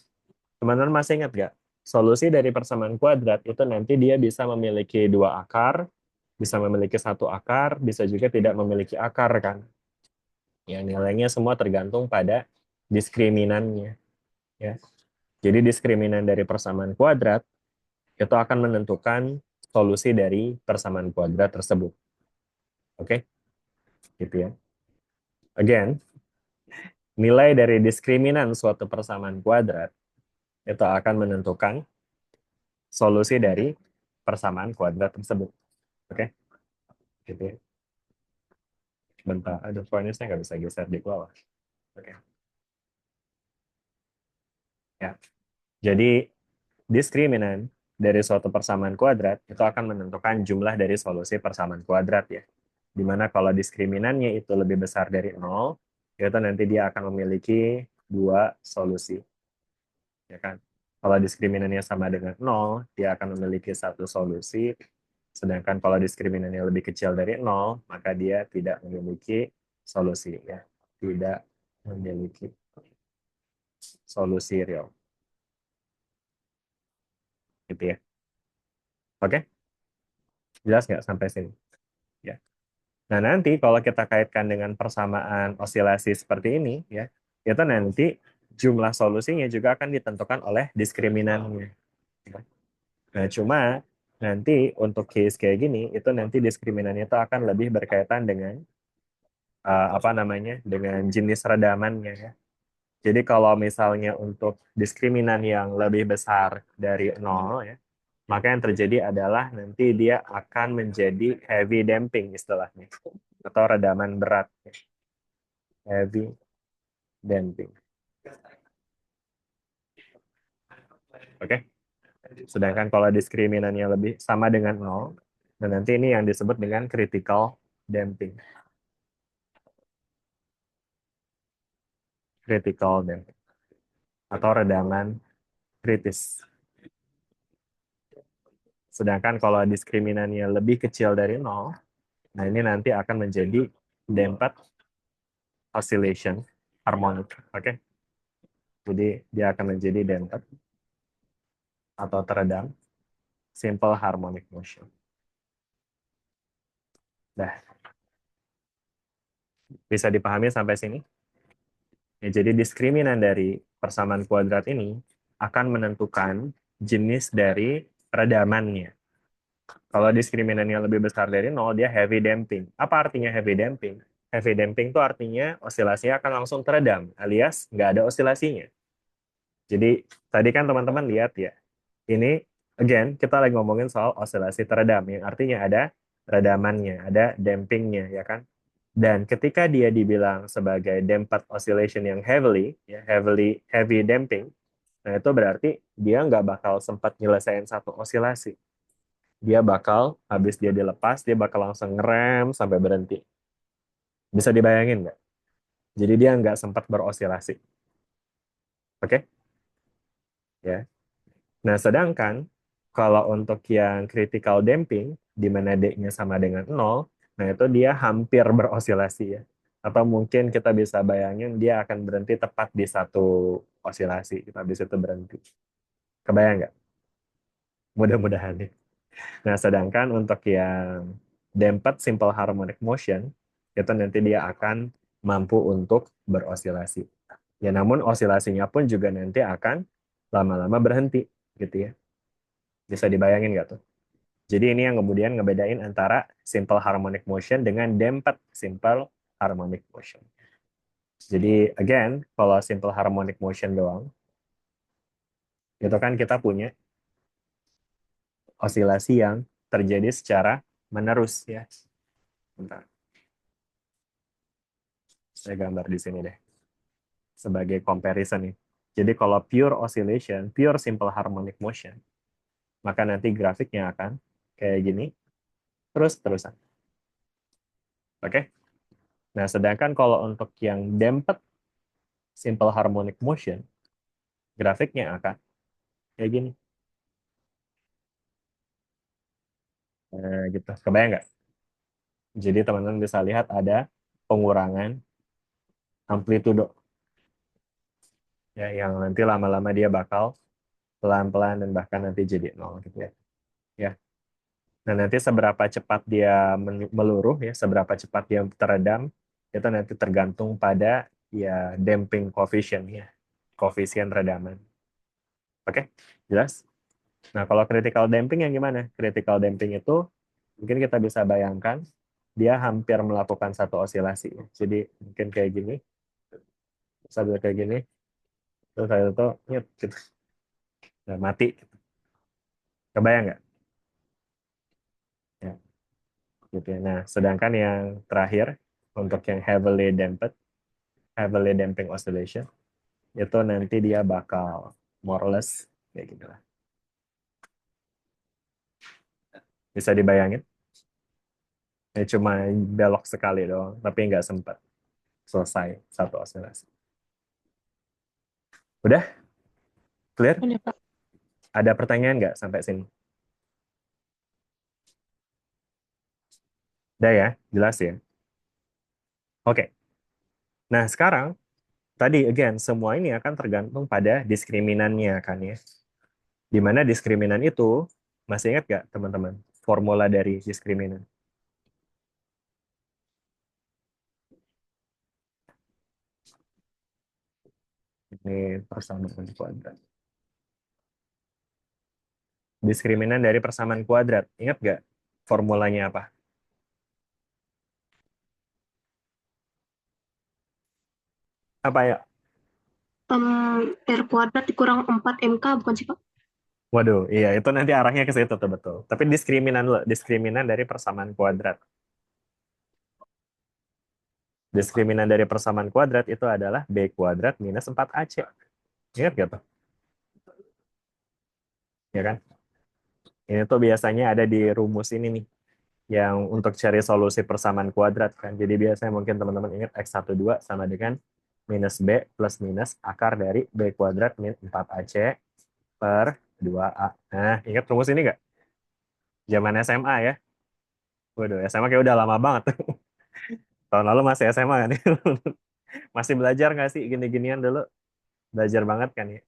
Teman-teman masih ingat nggak? Solusi dari persamaan kuadrat itu nanti dia bisa memiliki 2 akar, bisa memiliki 1 akar, bisa juga tidak memiliki akar kan. Ya, nilainya semua tergantung pada diskriminannya. Ya. Jadi diskriminan dari persamaan kuadrat itu akan menentukan solusi dari persamaan kuadrat tersebut. Oke? Gitu ya. Again, nilai dari diskriminan suatu persamaan kuadrat itu akan menentukan solusi dari persamaan kuadrat tersebut. Oke? Gitu ya. Bentar, aduh, poinnya saya nggak bisa geser di bawah. Oke. Ya. Jadi, diskriminan dari suatu persamaan kuadrat itu akan menentukan jumlah dari solusi persamaan kuadrat ya. Dimana kalau diskriminannya itu lebih besar dari 0, itu nanti dia akan memiliki 2 solusi. Ya kan? Kalau diskriminannya sama dengan 0, dia akan memiliki 1 solusi. Sedangkan kalau diskriminannya lebih kecil dari 0, maka dia tidak memiliki solusi ya. Tidak memiliki solusi real. Gitu ya. Oke? Jelas nggak sampai sini? Ya. Nah, nanti kalau kita kaitkan dengan persamaan osilasi seperti ini, ya, itu nanti jumlah solusinya juga akan ditentukan oleh diskriminannya. Nah, cuma nanti untuk case kayak gini, itu nanti diskriminannya itu akan lebih berkaitan dengan apa namanya, dengan jenis redamannya ya. Jadi kalau misalnya untuk diskriminan yang lebih besar dari 0 ya, maka yang terjadi adalah nanti dia akan menjadi heavy damping istilahnya, atau redaman berat. Heavy damping. Oke. Sedangkan kalau diskriminannya lebih sama dengan 0, dan nanti ini yang disebut dengan critical damping. Critical damping. Atau redaman kritis. Sedangkan kalau diskriminannya lebih kecil dari 0, nah ini nanti akan menjadi damped oscillation harmonic. Oke. Jadi dia akan menjadi damped atau teredam simple harmonic motion. Nah, bisa dipahami sampai sini? Ya, jadi diskriminan dari persamaan kuadrat ini akan menentukan jenis dari redamannya. Kalau diskriminannya lebih besar dari 0, dia heavy damping. Apa artinya heavy damping? Heavy damping itu artinya osilasinya akan langsung teredam, alias nggak ada osilasinya. Jadi tadi kan teman-teman lihat ya, ini again kita lagi ngomongin soal osilasi teredam, yang artinya ada redamannya, ada dampingnya, ya kan? Dan ketika dia dibilang sebagai damped oscillation yang ya, heavy damping, nah itu berarti dia nggak bakal sempat nyelesain satu osilasi. Dia bakal, habis dia dilepas, dia bakal langsung ngerem sampai berhenti. Bisa dibayangin nggak? Jadi dia nggak sempat berosilasi. Oke? Ya. Nah, sedangkan kalau untuk yang critical damping, di mana D-nya sama dengan 0, nah itu dia hampir berosilasi ya. Atau mungkin kita bisa bayangin dia akan berhenti tepat di satu osilasi, kita habis itu berhenti. Kebayang nggak? Mudah-mudahan ya. Nah, sedangkan untuk yang damped simple harmonic motion, itu nanti dia akan mampu untuk berosilasi. Ya, namun osilasinya pun juga nanti akan lama-lama berhenti, gitu ya. Bisa dibayangin nggak tuh? Jadi ini yang kemudian ngebedain antara simple harmonic motion dengan damped simple harmonic motion. Jadi again, kalau simple harmonic motion doang, itu kan kita punya osilasi yang terjadi secara menerus ya. Bentar. Saya gambar di sini deh. Sebagai comparison nih. Jadi kalau pure oscillation, pure simple harmonic motion, maka nanti grafiknya akan kayak gini, terus-terusan. Oke? Nah, sedangkan kalau untuk yang damped simple harmonic motion, grafiknya akan kayak gini. Gitu. Kebayang nggak? Jadi teman-teman bisa lihat ada pengurangan amplitudo. Ya, yang nanti lama-lama dia bakal pelan-pelan dan bahkan nanti jadi nol gitu ya. Ya. Nah, nanti seberapa cepat dia meluruh ya, seberapa cepat dia teredam, itu nanti tergantung pada ya damping coefficient ya, koefisien redaman. Oke, jelas? Nah, kalau critical damping yang gimana? Critical damping itu mungkin kita bisa bayangkan dia hampir melakukan satu osilasi. Jadi mungkin kayak gini, sambil kayak gini, terus saya itu nyet, gitu. Nah, mati. Kebayang nggak? Ya, gitu ya. Nah, sedangkan yang terakhir untuk yang heavily damping oscillation, itu nanti dia bakal more or less kayak gitu lah. Bisa dibayangin? Ya, cuma belok sekali doang, tapi nggak sempat selesai satu osilasi. Udah? Clear? Udah, Pak. Ada pertanyaan nggak sampai sini? Udah ya? Jelas ya? Oke. Nah, sekarang, tadi again, semua ini akan tergantung pada diskriminannya kan ya. Di mana diskriminan itu, masih ingat nggak teman-teman? Formula dari diskriminan. Ini persamaan kuadrat. Diskriminan dari persamaan kuadrat. Ingat nggak formulanya apa? Apa ya? R kuadrat dikurang 4MK bukan sih, Pak? Waduh, iya itu nanti arahnya ke situ tuh betul. Tapi diskriminan dulu, diskriminan dari persamaan kuadrat. Diskriminan dari persamaan kuadrat itu adalah B kuadrat minus 4AC. Ingat gak tuh? Ya kan? Ini tuh biasanya ada di rumus ini nih, yang untuk cari solusi persamaan kuadrat kan. Jadi biasanya mungkin teman-teman ingat X12 sama dengan minus B plus minus akar dari B kuadrat min 4AC per 2A. Nah, ingat rumus ini nggak? Zaman SMA ya? Waduh, SMA kayak udah lama banget. Tahun lalu masih SMA kan? Masih belajar nggak sih gini-ginian dulu? Belajar banget kan ya?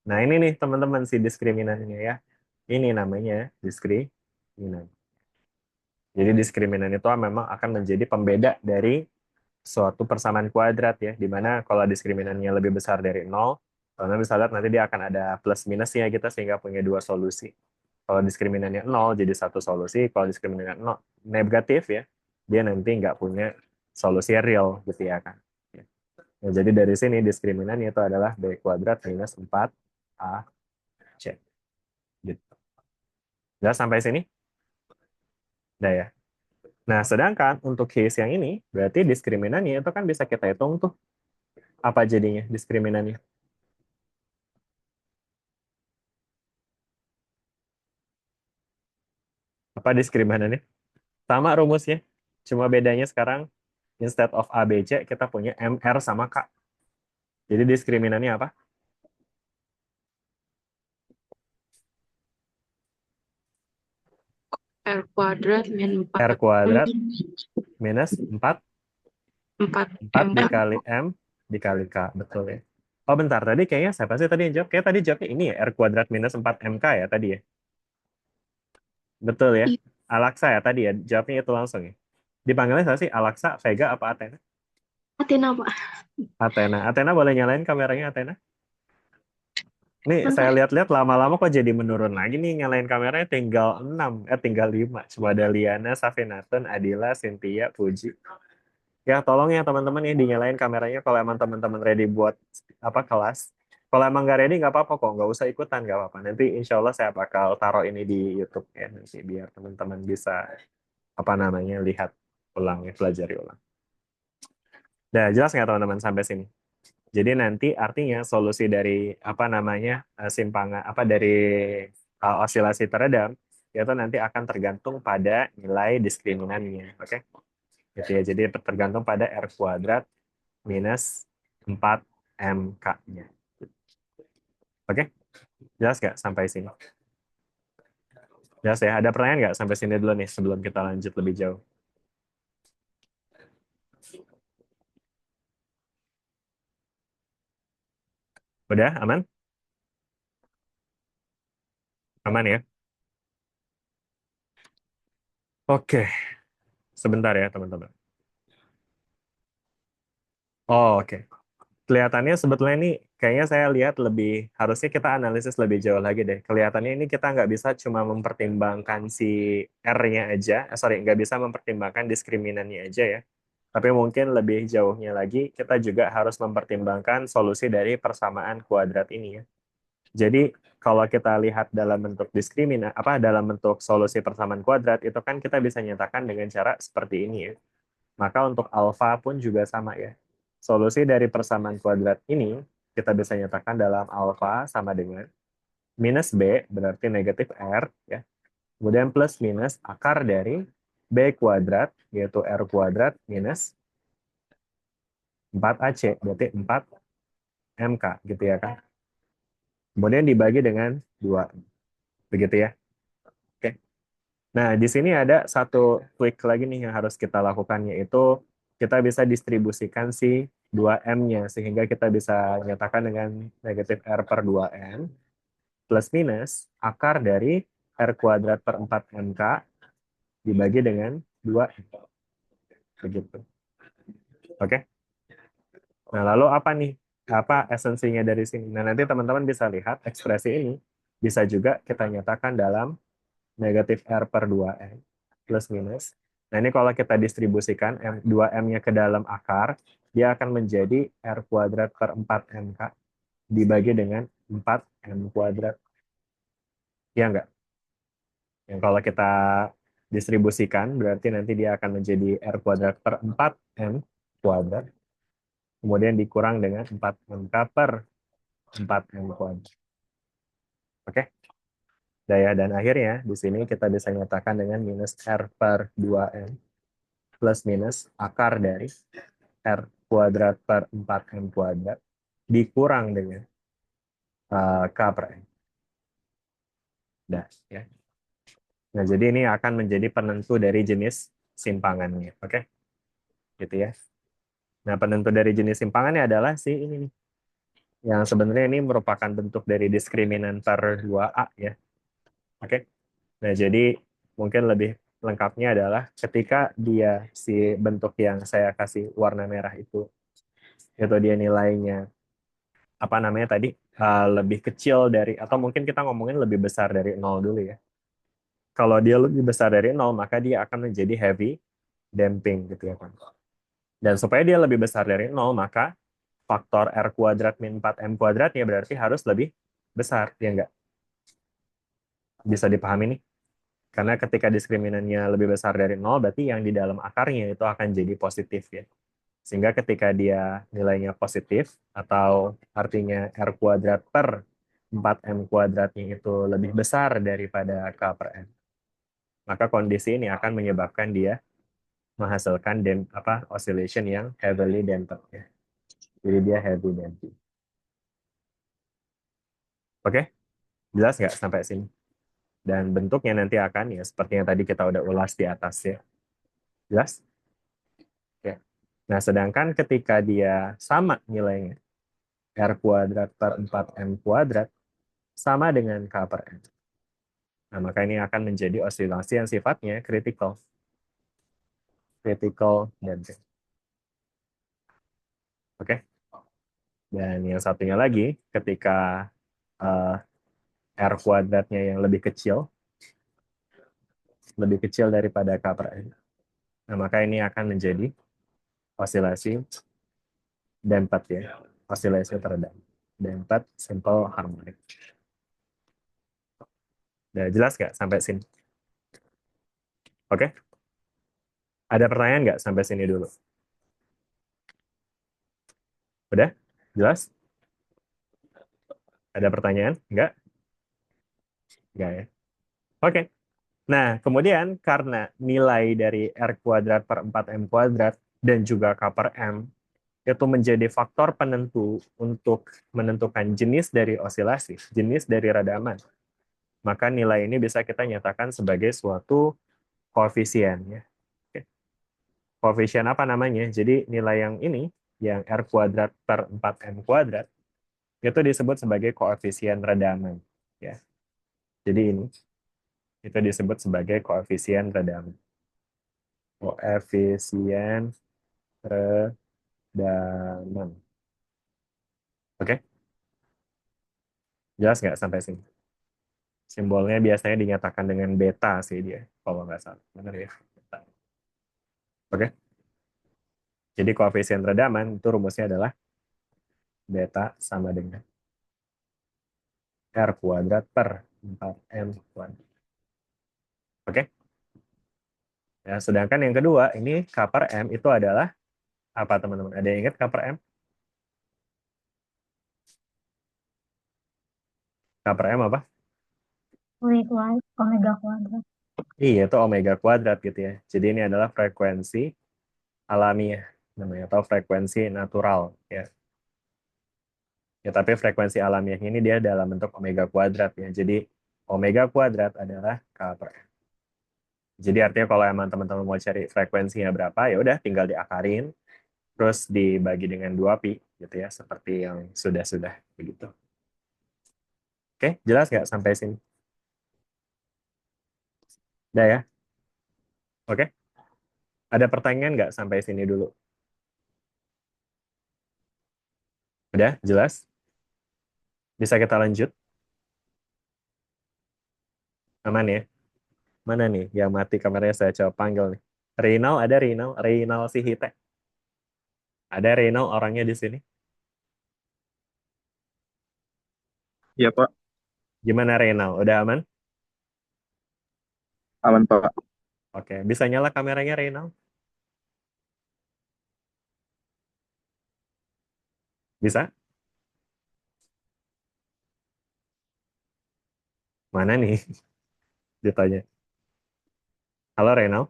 Nah, ini nih teman-teman si diskriminannya ya. Ini namanya diskriminan. Jadi diskriminan itu memang akan menjadi pembeda dari suatu persamaan kuadrat ya, di mana kalau diskriminannya lebih besar dari 0, teman-teman bisa lihat nanti dia akan ada plus minusnya gitu sehingga punya dua solusi. Kalau diskriminannya 0 jadi satu solusi, kalau diskriminannya 0 negatif ya, dia nanti nggak punya solusi real gitu ya kan. Nah, jadi dari sini diskriminannya itu adalah B kuadrat minus 4AC. Gitu. Udah sampai sini? Udah ya. Nah, sedangkan untuk case yang ini, berarti diskriminannya itu kan bisa kita hitung tuh. Apa jadinya diskriminannya? Apa diskriminannya? Sama rumusnya. Cuma bedanya sekarang, instead of ABC, kita punya MR sama K. Jadi diskriminannya apa? R kuadrat min R 4 kuadrat minus 4 4 M. dikali M dikali K. Betul ya. Oh bentar, tadi kayaknya siapa sih tadi yang jawab? Kayak tadi jawabnya ini ya, R kuadrat minus 4MK ya tadi ya? Betul ya? Iya. Alaksa ya tadi ya, jawabnya itu langsung ya? Dipanggilnya siapa sih? Alaksa, Vega, apa Athena? Athena, Pak. Athena. Athena boleh nyalain kameranya Athena? Nih saya Bentar. lihat-lihat lama-lama kok jadi menurun lagi nih, nyalain kameranya tinggal 6, tinggal 5. Cuma ada Liana, Safinatun, Adila, Cynthia, Puji. Ya tolong ya teman-teman ya dinyalain kameranya kalau emang teman-teman ready buat apa kelas. Kalau emang nggak ready nggak apa-apa kok, nggak usah ikutan nggak apa-apa. Nanti insya Allah saya bakal taruh ini di YouTube ya nanti biar teman-teman bisa apa namanya lihat ulang ya, pelajari ulang. Nah jelas nggak teman-teman sampai sini? Jadi nanti artinya solusi dari apa namanya simpangan apa dari osilasi teredam itu nanti akan tergantung pada nilai diskriminannya, oke? Gitu ya. Jadi tergantung pada R kuadrat minus 4MK-nya. Oke? Jelas nggak sampai sini? Jelas ya? Ada pertanyaan nggak sampai sini dulu nih sebelum kita lanjut lebih jauh? Udah? Aman? Aman ya? Oke. Sebentar ya teman-teman. Oh, oke. Kelihatannya sebetulnya ini kayaknya saya lihat lebih, harusnya kita analisis lebih jauh lagi deh. Kelihatannya ini kita nggak bisa cuma mempertimbangkan si R-nya aja, nggak bisa mempertimbangkan diskriminannya aja ya. Tapi mungkin lebih jauhnya lagi, kita juga harus mempertimbangkan solusi dari persamaan kuadrat ini ya. Jadi kalau kita lihat dalam bentuk dalam bentuk solusi persamaan kuadrat, itu kan kita bisa nyatakan dengan cara seperti ini ya. Maka untuk alfa pun juga sama ya. Solusi dari persamaan kuadrat ini kita bisa nyatakan dalam alfa sama dengan minus B berarti negatif R ya. Kemudian plus minus akar dari B kuadrat yaitu R kuadrat minus 4AC berarti 4MK gitu ya kan. Kemudian dibagi dengan 2. Begitu ya. Oke. Nah, di sini ada satu trik lagi nih yang harus kita lakukan, yaitu kita bisa distribusikan si 2M-nya, sehingga kita bisa nyatakan dengan negatif R per 2M, plus minus akar dari R kuadrat per 4MK dibagi dengan 2M. Begitu. Oke? Nah, lalu apa nih? Apa esensinya dari sini? Nah, nanti teman-teman bisa lihat ekspresi ini bisa juga kita nyatakan dalam negatif R per 2M plus minus. Nah ini kalau kita distribusikan 2M-nya ke dalam akar, dia akan menjadi R kuadrat per 4MK dibagi dengan 4M kuadrat. Ya enggak? Yang kalau kita distribusikan, berarti nanti dia akan menjadi R kuadrat per 4M kuadrat, kemudian dikurang dengan 4MK per 4M kuadrat. Oke? Dan akhirnya di sini kita bisa nyatakan dengan minus R per 2M plus minus akar dari R kuadrat per 4M kuadrat dikurang dengan K per M. Dah, ya. Nah, jadi ini akan menjadi penentu dari jenis simpangannya. Oke? Gitu ya. Nah, penentu dari jenis simpangannya adalah si ini nih. Yang sebenarnya ini merupakan bentuk dari diskriminan per 2A ya. Oke? Nah, jadi mungkin lebih lengkapnya adalah ketika dia si bentuk yang saya kasih warna merah itu dia nilainya apa namanya tadi lebih kecil dari, atau mungkin kita ngomongin lebih besar dari 0 dulu ya. Kalau dia lebih besar dari 0 maka dia akan menjadi heavy damping gitu ya kan. Dan supaya dia lebih besar dari 0 maka faktor R kuadrat min 4M kuadratnya berarti harus lebih besar, ya enggak? Bisa dipahami nih? Karena ketika diskriminannya lebih besar dari 0 berarti yang di dalam akarnya itu akan jadi positif ya. Sehingga ketika dia nilainya positif, atau artinya R kuadrat per 4M kuadratnya itu lebih besar daripada K per M, maka kondisi ini akan menyebabkan dia menghasilkan oscillation yang heavily damped. Ya. Jadi dia heavy damping. Oke? Jelas nggak sampai sini? Dan bentuknya nanti akan ya seperti yang tadi kita udah ulas di atas ya. Jelas? Oke. Nah, sedangkan ketika dia sama nilainya, R kuadrat per 4M kuadrat, sama dengan K per M. Nah, maka ini akan menjadi oscilasi yang sifatnya critical. Critical damping. Oke. Dan yang satunya lagi, ketika R kuadratnya yang lebih kecil daripada K per M. Nah, maka ini akan menjadi osilasi damped ya. Osilasi teredam. Damped simple harmonic. Udah jelas nggak sampai sini? Oke? Ada pertanyaan nggak sampai sini dulu? Udah? Jelas? Ada pertanyaan? Nggak? Nggak ya? Oke. Nah, kemudian karena nilai dari R kuadrat per 4M kuadrat dan juga K per M itu menjadi faktor penentu untuk menentukan jenis dari osilasi, jenis dari redaman, maka nilai ini bisa kita nyatakan sebagai suatu koefisien. Ya. Oke. Koefisien apa namanya? Jadi nilai yang ini, yang R kuadrat per 4M kuadrat, itu disebut sebagai koefisien redaman. Ya. Jadi ini, itu disebut sebagai koefisien redaman. Koefisien redaman. Oke? Jelas nggak sampai sini? Simbolnya biasanya dinyatakan dengan beta sih dia, kalau nggak salah. Benar ya? Beta. Oke? Jadi koefisien redaman itu rumusnya adalah beta sama dengan R kuadrat per 4M kuadrat. Oke? Ya, sedangkan yang kedua, ini K per M itu adalah apa teman-teman? Ada yang ingat K per M? K per M apa? Omega kuadrat. Iya, itu omega kuadrat gitu ya. Jadi ini adalah frekuensi alamiah namanya, atau frekuensi natural ya. Ya, tapi frekuensi alamiahnya ini dia dalam bentuk omega kuadrat ya. Jadi omega kuadrat adalah K per M. Jadi artinya kalau emang teman-teman mau cari frekuensinya berapa, ya udah tinggal diakarin, terus dibagi dengan 2pi gitu ya, seperti yang sudah-sudah begitu. Oke, jelas nggak sampai sini? Udah ya? Oke. Ada pertanyaan nggak sampai sini dulu? Udah, jelas? Bisa kita lanjut? Aman ya? Mana nih yang mati kameranya, saya coba panggil nih. Reynal, ada Reynal? Reynal Sihite. Ada Reynal orangnya di sini? Iya Pak, Gimana Reynal? Udah aman? aman Pak. Oke, bisa nyala kameranya Reynal? Bisa? Mana nih? Ditanya. Halo Reynal?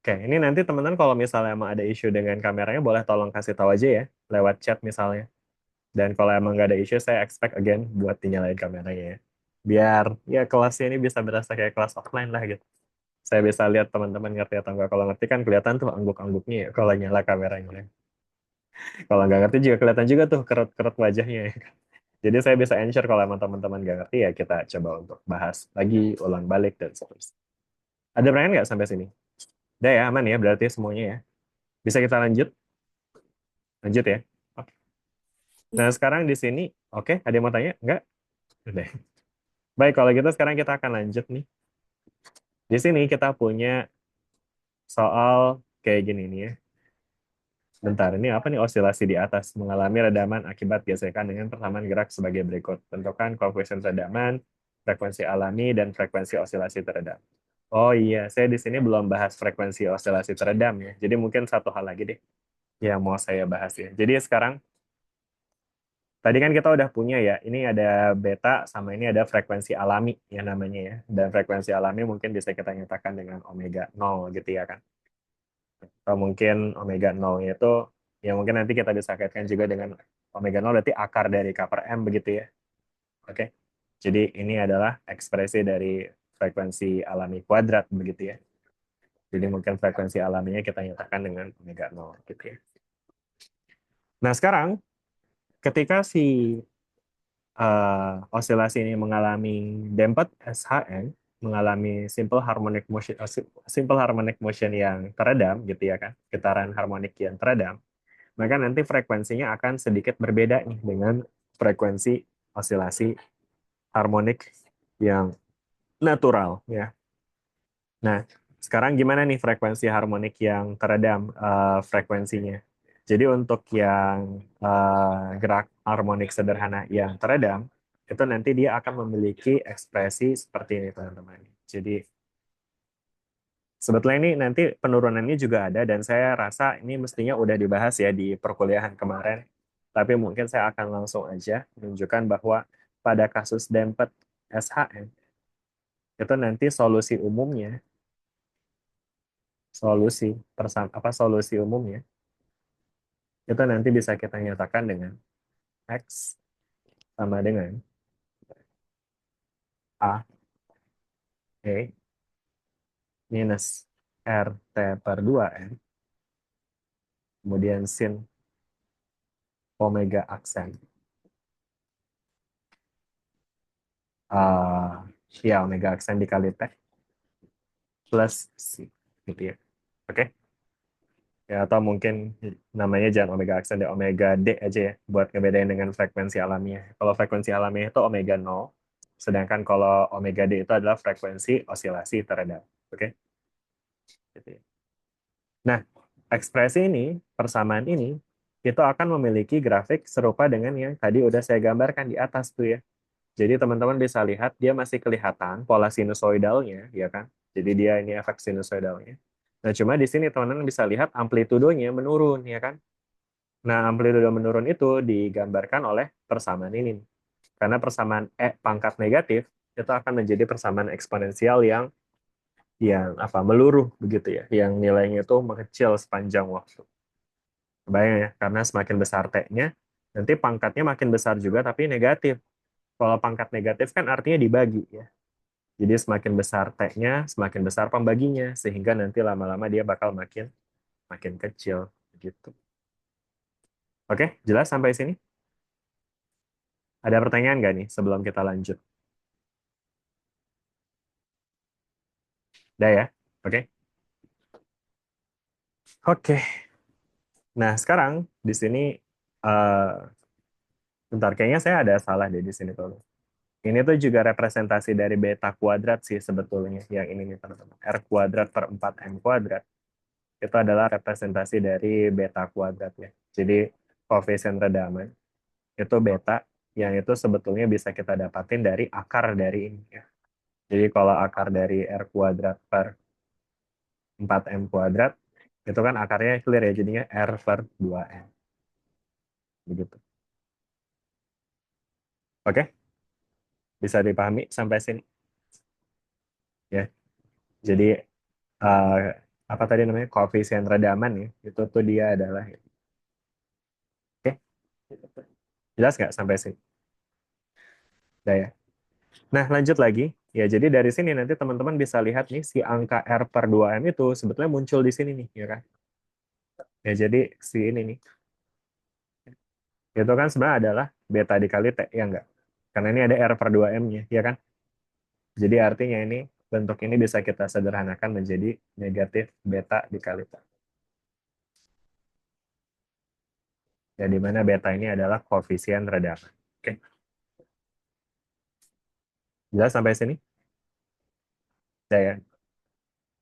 Oke, ini nanti teman-teman kalau misalnya emang ada isu dengan kameranya, boleh tolong kasih tahu aja ya, lewat chat misalnya. Dan kalau emang nggak ada isu, saya expect again buat dinyalain kameranya ya. Biar ya kelasnya ini bisa berasa kayak kelas offline lah gitu. Saya bisa lihat teman-teman ngerti atau enggak. Kalau ngerti kan kelihatan tuh angguk-angguknya ya kalau nyala kameranya. Kalau nggak ngerti juga kelihatan juga tuh kerut-kerut wajahnya ya. Jadi saya bisa ensure kalau emang teman-teman nggak ngerti ya kita coba untuk bahas lagi, ulang balik, dan seterusnya. Ada pertanyaan nggak sampai sini? Udah ya, aman ya berarti semuanya ya. Bisa kita lanjut? Lanjut ya. Oke. Nah sekarang di sini, oke, ada yang mau tanya? Enggak? Udah. Baik, kalau gitu sekarang kita akan lanjut nih. Di sini kita punya soal kayak gini nih ya. Bentar, ini apa nih osilasi di atas? Mengalami redaman akibat gesekan dengan persamaan gerak sebagai berikut. Tentukan koefisien redaman, frekuensi alami, dan frekuensi osilasi teredam. Oh iya, saya di sini belum bahas frekuensi osilasi teredam ya. Jadi mungkin satu hal lagi deh yang mau saya bahas ya. Jadi sekarang, tadi kan kita udah punya ya, ini ada beta sama ini ada frekuensi alami ya namanya ya. Dan frekuensi alami mungkin bisa kita nyatakan dengan omega 0 gitu ya kan. Atau mungkin omega 0-nya itu, ya mungkin nanti kita bisa kaitkan juga dengan omega 0 berarti akar dari K per M begitu ya. Oke. Jadi ini adalah ekspresi dari frekuensi alami kuadrat begitu ya. Jadi mungkin frekuensi alaminya kita nyatakan dengan omega 0 gitu ya. Nah, sekarang ketika si osilasi ini mengalami damped SHM, mengalami simple harmonic motion yang teredam gitu ya kan, getaran harmonik yang teredam, maka nanti frekuensinya akan sedikit berbeda nih dengan frekuensi osilasi harmonik yang natural ya. Nah, sekarang gimana nih frekuensi harmonik yang teredam frekuensinya? Jadi untuk yang gerak harmonik sederhana yang teredam, itu nanti dia akan memiliki ekspresi seperti ini teman-teman. Jadi sebetulnya ini nanti penurunannya juga ada dan saya rasa ini mestinya udah dibahas ya di perkuliahan kemarin. Tapi mungkin saya akan langsung aja menunjukkan bahwa pada kasus damped SHM, itu nanti solusi umumnya itu nanti bisa kita nyatakan dengan X sama dengan A E minus RT per 2N kemudian sin omega aksen ya omega aksen dikali T plus C gitu ya. Oke. Ya, atau mungkin namanya jangan omega aksen deh, omega D aja ya, buat ngebedain dengan frekuensi alamiah. Kalau frekuensi alamiah itu omega 0, sedangkan kalau omega D itu adalah frekuensi osilasi teredam. Oke? Gitu ya. Nah, ekspresi ini, persamaan ini, itu akan memiliki grafik serupa dengan yang tadi udah saya gambarkan di atas tuh ya. Jadi teman-teman bisa lihat, dia masih kelihatan pola sinusoidalnya, ya kan? Jadi dia ini efek sinusoidalnya. Nah, cuma di sini teman-teman bisa lihat amplitudonya menurun, ya kan? Nah, amplitudo menurun itu digambarkan oleh persamaan ini. Karena persamaan E pangkat negatif itu akan menjadi persamaan eksponensial yang meluruh begitu ya, yang nilainya itu mengecil sepanjang waktu. Kebayang ya, karena semakin besar T-nya, nanti pangkatnya makin besar juga tapi negatif. Kalau pangkat negatif kan artinya dibagi ya. Jadi semakin besar T-nya, semakin besar pembaginya, sehingga nanti lama-lama dia bakal makin kecil gitu. Oke, jelas sampai sini? Ada pertanyaan nggak nih sebelum kita lanjut? Udah ya? Oke. Oke. Nah, sekarang di sini bentar, kayaknya saya ada salah deh di sini tuh. Ini tuh juga representasi dari beta kuadrat sih sebetulnya. Yang ini nih teman-teman. R kuadrat per 4M kuadrat. Itu adalah representasi dari beta kuadrat ya. Jadi koefisien redaman itu beta yang itu sebetulnya bisa kita dapatin dari akar dari ini ya. Jadi kalau akar dari R kuadrat per 4M kuadrat itu kan akarnya clear ya, jadinya R per 2M. Begitu. Oke? Bisa dipahami sampai sini? Ya. Jadi apa tadi namanya koefisien redaman ya, itu tuh dia adalah oke. Jelas nggak sampai sini? Udah ya. Nah, lanjut lagi. Ya, jadi dari sini nanti teman-teman bisa lihat nih si angka R per 2M itu sebetulnya muncul di sini nih, ya kan? Ya, jadi si ini nih. Itu kan sebenarnya adalah beta dikali T, ya enggak? Karena ini ada R per 2M-nya, ya kan? Jadi artinya ini, bentuk ini bisa kita sederhanakan menjadi negatif beta dikali T. Ya, di mana beta ini adalah koefisien redaman. Oke. Jelas sampai sini? Ya, ya.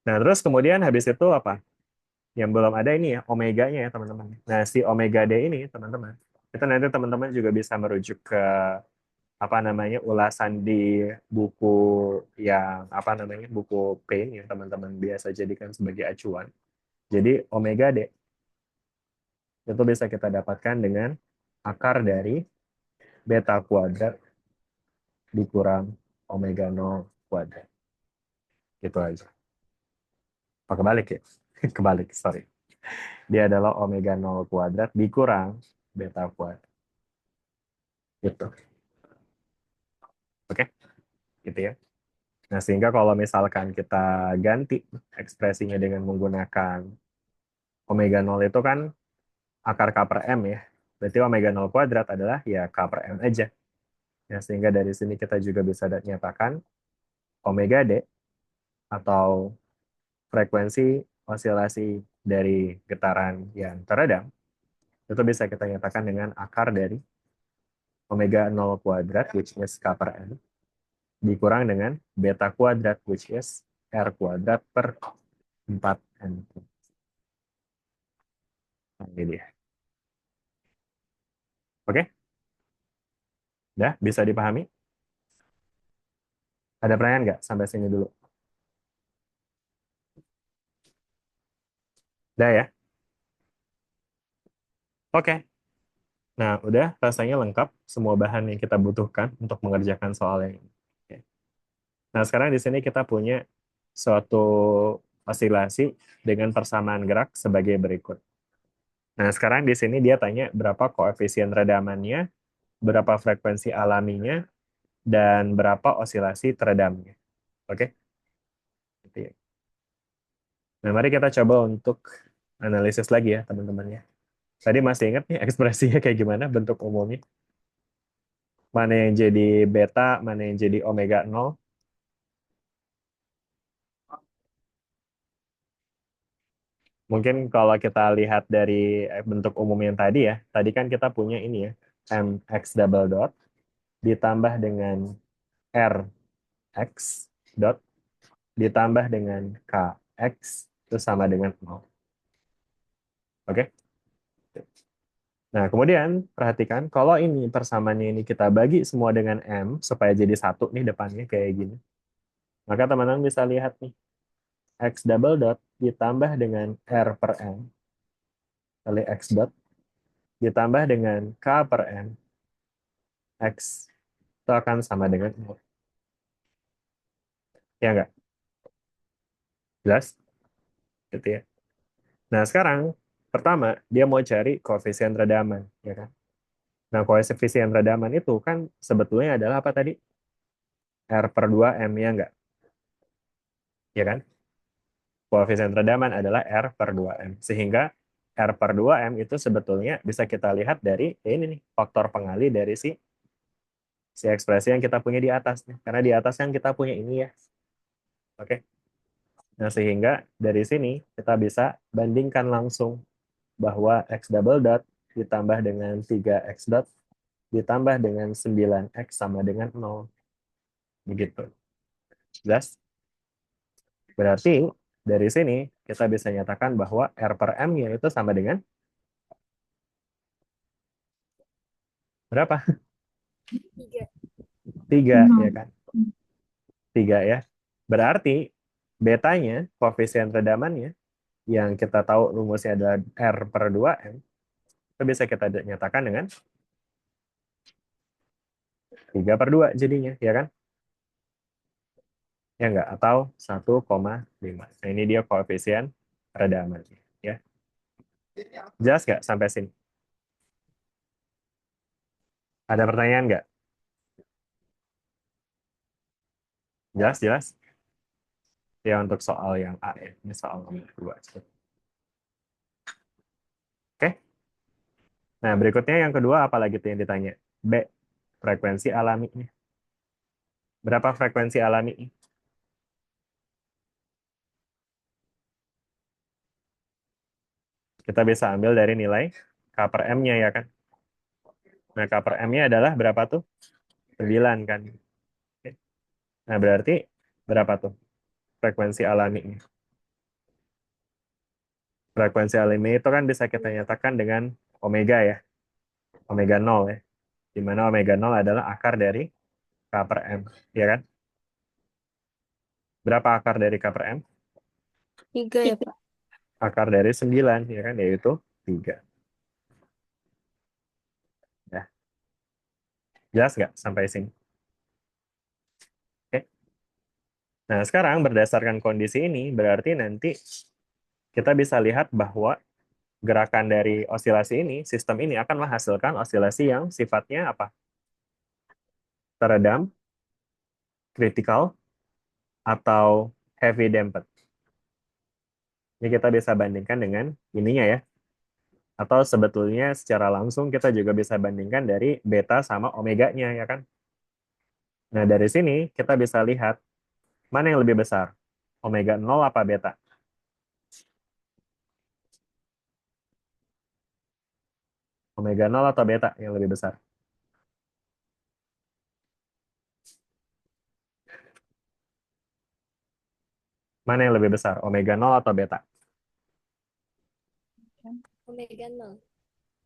Nah, terus kemudian habis itu apa? Yang belum ada ini ya, omeganya ya, teman-teman. Nah, si omega D ini, teman-teman, itu nanti teman-teman juga bisa merujuk ke apa namanya ulasan di buku yang apa namanya buku Pain yang teman-teman biasa jadikan sebagai acuan. Jadi omega D itu bisa kita dapatkan dengan akar dari beta kuadrat dikurang omega 0 kuadrat. Gitu aja. Oh, kebalik ya? Kebalik, sorry. Dia adalah omega 0 kuadrat dikurang beta kuadrat. Gitu. Oke, gitu ya. Nah, sehingga kalau misalkan kita ganti ekspresinya dengan menggunakan omega 0 itu kan akar K per M ya. Berarti omega 0 kuadrat adalah ya K per M aja. Ya, sehingga dari sini kita juga bisa nyatakan omega D atau frekuensi osilasi dari getaran yang teredam itu bisa kita nyatakan dengan akar dari omega 0 kuadrat which is K per M dikurang dengan beta kuadrat which is R kuadrat per 4N. Nah, ini dia. Oke? Udah? Bisa dipahami? Ada pertanyaan nggak sampai sini dulu? Udah ya? Oke. Nah, udah rasanya lengkap semua bahan yang kita butuhkan untuk mengerjakan soal yang ini. Oke. Nah, sekarang di sini kita punya suatu osilasi dengan persamaan gerak sebagai berikut. Nah, sekarang di sini dia tanya berapa koefisien redamannya, berapa frekuensi alaminya, dan berapa osilasi teredamnya. Oke? Gitu ya. Nah, mari kita coba untuk analisis lagi ya, teman-teman ya. Tadi masih ingat nih ekspresinya kayak gimana bentuk umumnya? Mana yang jadi beta, mana yang jadi omega 0? Mungkin kalau kita lihat dari bentuk umum yang tadi ya, tadi kan kita punya ini ya, mx double dot ditambah dengan rx dot ditambah dengan kx itu sama dengan 0. Oke? Nah, kemudian perhatikan kalau ini persamaannya ini kita bagi semua dengan m supaya jadi satu nih depannya kayak gini. Maka teman-teman bisa lihat nih, x double dot ditambah dengan r per m kali x dot ditambah dengan k per m x itu akan sama dengan 0. Ya enggak? Jelas? Gitu ya. Nah, sekarang pertama dia mau cari koefisien redaman, ya kan? Nah, koefisien redaman itu kan sebetulnya adalah apa tadi? R per 2M, ya enggak? Ya kan? Koefisien redaman adalah R per 2M. Sehingga R per 2M itu sebetulnya bisa kita lihat dari ini nih, faktor pengali dari si ekspresi yang kita punya di atas. Karena di atas yang kita punya ini ya. Oke. Nah, sehingga dari sini kita bisa bandingkan langsung bahwa X double dot ditambah dengan 3X dot ditambah dengan 9X sama dengan 0. Begitu. Jelas? Berarti dari sini kita bisa nyatakan bahwa R per M-nya itu sama dengan berapa? 3, ya kan? 3 ya. Berarti betanya, koefisien redamannya, yang kita tahu rumusnya adalah R per 2M, itu bisa kita nyatakan dengan 3 per 2 jadinya, ya kan? Ya enggak? Atau 1,5. Nah, ini dia koefisien redamannya. Ya. Jelas nggak sampai sini? Ada pertanyaan nggak? Jelas, jelas? Ya, untuk soal yang A ya. Ini soal nomor 2. Oke. Nah, berikutnya yang kedua apalagi tuh yang ditanya? B. Frekuensi alaminya. Berapa frekuensi alami? Kita bisa ambil dari nilai K per M-nya ya kan? Nah, K per M-nya adalah berapa tuh? 9 kan? Oke. Nah, berarti berapa tuh frekuensi alaminya? Frekuensi alami itu kan bisa kita nyatakan dengan omega ya. Omega 0 ya. Di mana omega 0 adalah akar dari K per M. Ya kan? Berapa akar dari K per M? 3 ya, Pak. Akar dari 9, ya kan? Yaitu 3. Ya. Jelas nggak sampai sini? Oke. Nah, sekarang berdasarkan kondisi ini, berarti nanti kita bisa lihat bahwa gerakan dari osilasi ini, sistem ini akan menghasilkan osilasi yang sifatnya apa? Teredam critical atau heavy damped. Ini kita bisa bandingkan dengan ininya ya. Atau sebetulnya secara langsung kita juga bisa bandingkan dari beta sama omeganya ya kan. Nah dari sini kita bisa lihat mana yang lebih besar, omega 0 apa beta? Omega 0 atau beta yang lebih besar? Mana yang lebih besar, omega 0 atau beta? Omega 0.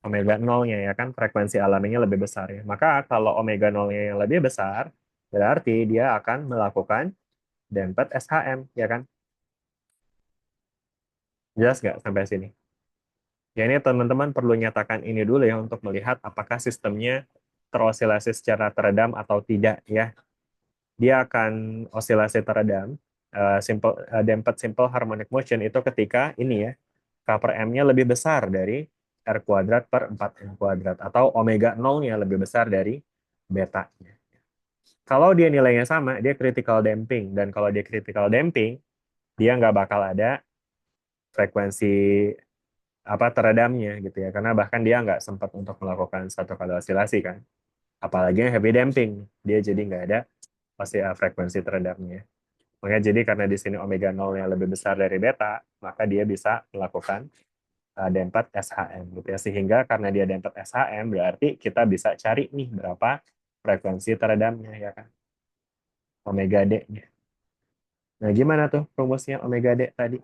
Omega 0-nya ya kan, frekuensi alaminya lebih besar ya. Maka kalau omega 0-nya yang lebih besar, berarti dia akan melakukan damped SHM ya kan. Jelas nggak sampai sini? Ya ini teman-teman perlu nyatakan ini dulu ya untuk melihat apakah sistemnya terosilasi secara teredam atau tidak ya. Dia akan osilasi teredam, damped simple harmonic motion itu ketika ini ya, K per M-nya lebih besar dari R kuadrat per 4M kuadrat atau omega 0-nya lebih besar dari beta-nya. Kalau dia nilainya sama, dia critical damping. Dan kalau dia critical damping, dia nggak bakal ada frekuensi teredamnya gitu ya, karena bahkan dia nggak sempat untuk melakukan satu kali osilasi kan, apalagi yang heavy damping dia jadi nggak ada pasti frekuensi teredamnya. Makanya jadi karena di sini omega 0 yang lebih besar dari beta, maka dia bisa melakukan damped SHM gitu ya, sehingga karena dia damped SHM berarti kita bisa cari nih berapa frekuensi teredamnya ya kan, omega D-nya. Nah gimana tuh rumusnya omega D tadi?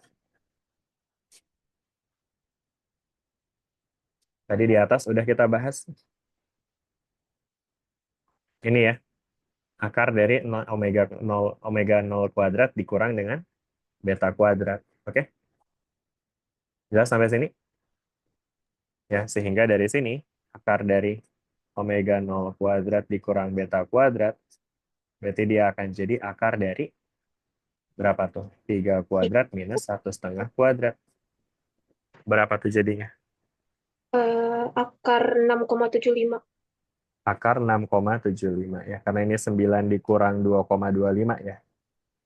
Tadi di atas udah kita bahas. Ini ya, akar dari 0, omega 0 kuadrat dikurang dengan beta kuadrat. Oke? Jelas sampai sini? Ya, sehingga dari sini akar dari omega 0 kuadrat dikurang beta kuadrat, berarti dia akan jadi akar dari berapa tuh? 3 kuadrat minus 1,5 kuadrat. Berapa tuh jadinya? Akar 6,75. Akar 6,75 ya. Karena ini 9 dikurang 2,25 ya.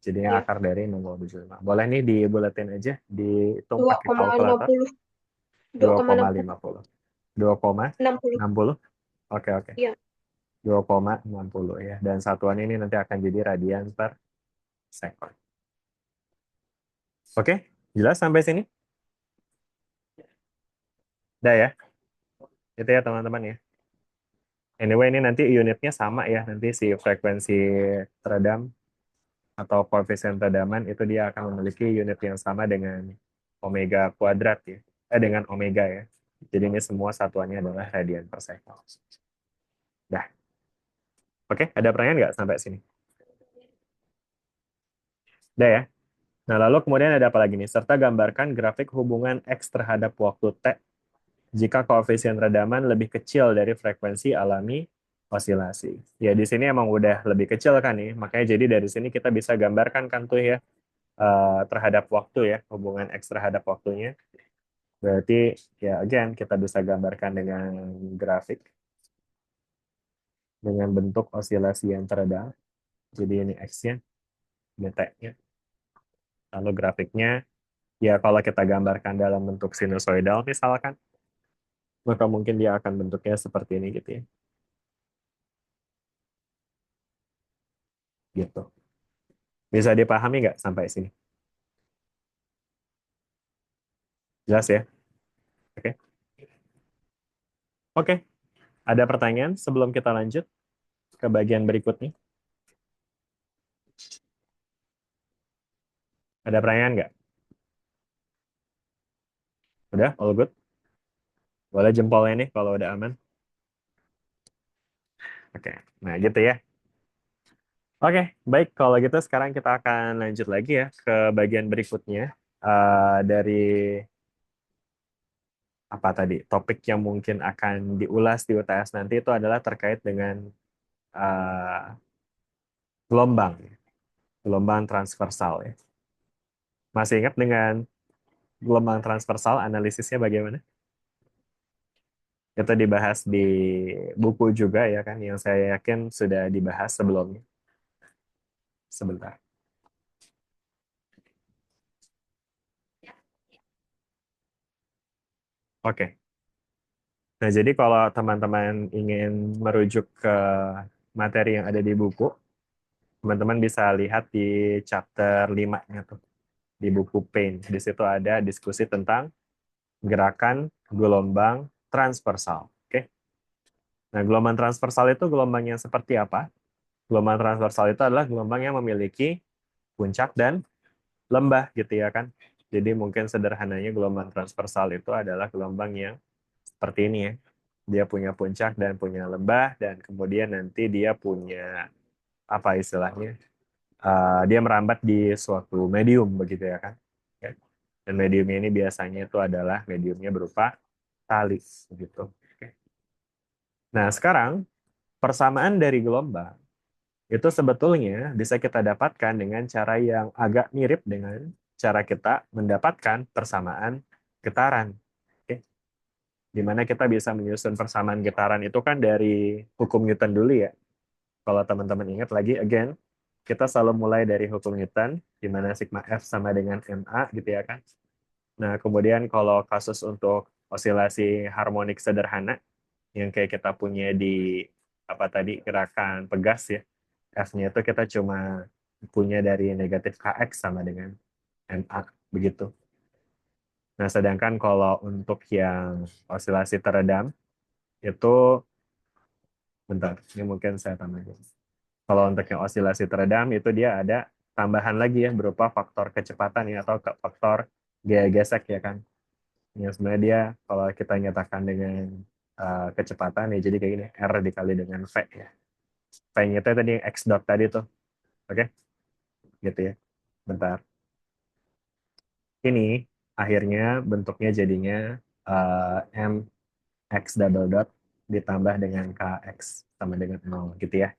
Jadinya Ya. akar dari 6,75. Boleh nih dibuletin aja, dihitung pakai kalkulator. 2,50. 2,60. 2,60. Oke, oke. Iya. 2,60 ya. Dan satuan ini nanti akan jadi radian per second. Oke, jelas sampai sini? Udah ya? Itu ya teman-teman ya. Anyway, ini nanti unitnya sama ya. Nanti si frekuensi teredam atau koefisien teredaman itu dia akan memiliki unit yang sama dengan omega kuadrat ya. Dengan omega ya. Jadi ini semua satuannya adalah radian per second. Dah. Oke, ada pertanyaan nggak sampai sini? Udah ya? Nah, lalu kemudian ada apa lagi nih? Serta gambarkan grafik hubungan X terhadap waktu T jika koefisien redaman lebih kecil dari frekuensi alami osilasi. Ya, di sini emang udah lebih kecil kan nih. Makanya jadi dari sini kita bisa gambarkan kan tuh ya terhadap waktu ya, hubungan X terhadap waktunya. Berarti ya again kita bisa gambarkan dengan grafik dengan bentuk osilasi yang teredam. Jadi ini X-nya, ini T-nya. Lalu grafiknya ya kalau kita gambarkan dalam bentuk sinusoidal misalkan, maka mungkin dia akan bentuknya seperti ini gitu ya. Gitu. Bisa dipahami nggak sampai sini? Jelas ya? Oke. Oke. Ada pertanyaan sebelum kita lanjut ke bagian berikutnya? Ada pertanyaan nggak? Udah? All good? Boleh jempolnya nih kalau udah aman. Oke. Nah gitu ya. Oke, baik. Kalau gitu sekarang kita akan lanjut lagi ya ke bagian berikutnya. Dari apa tadi? Topik yang mungkin akan diulas di UTS nanti itu adalah terkait dengan gelombang. Gelombang transversal ya. Masih ingat dengan gelombang transversal analisisnya bagaimana? Itu dibahas di buku juga ya kan, yang saya yakin sudah dibahas sebelumnya. sebentar. Oke. Nah, jadi kalau teman-teman ingin merujuk ke materi yang ada di buku, teman-teman bisa lihat di chapter 5-nya tuh, di buku Pain. Di situ ada diskusi tentang gerakan gelombang transversal. Oke. Nah, gelombang transversal itu gelombang yang seperti apa? Gelombang transversal itu adalah gelombang yang memiliki puncak dan lembah gitu ya kan. Jadi mungkin sederhananya gelombang transversal itu adalah gelombang yang seperti ini ya. Dia punya puncak dan punya lembah, dan kemudian nanti dia punya apa istilahnya? Dia merambat di suatu medium begitu ya kan. Ya. Dan mediumnya ini biasanya itu adalah mediumnya berupa tali gitu. Oke. Nah, sekarang persamaan dari gelombang itu sebetulnya bisa kita dapatkan dengan cara yang agak mirip dengan cara kita mendapatkan persamaan getaran. Oke. Di mana kita bisa menyusun persamaan getaran itu kan dari hukum Newton dulu ya. Kalau teman-teman ingat lagi, again, kita selalu mulai dari hukum Newton, di mana sigma F sama dengan ma gitu ya kan. Nah, kemudian kalau kasus untuk osilasi harmonik sederhana, yang kayak kita punya di apa tadi gerakan pegas ya, F-nya itu kita cuma punya dari negatif Kx sama dengan ma begitu. Nah, sedangkan kalau untuk yang osilasi teredam itu bentar, ini mungkin saya tambahin. Kalau untuk yang osilasi teredam itu dia ada tambahan lagi ya berupa faktor kecepatan ya atau faktor gaya gesek ya kan. Yang sebenarnya dia kalau kita nyatakan dengan kecepatan ya jadi kayak gini R dikali dengan V ya. V-nya itu tadi X dot tadi tuh. Oke? Gitu ya. Bentar. Ini akhirnya bentuknya jadinya MX double dot ditambah dengan KX sama dengan 0 gitu ya.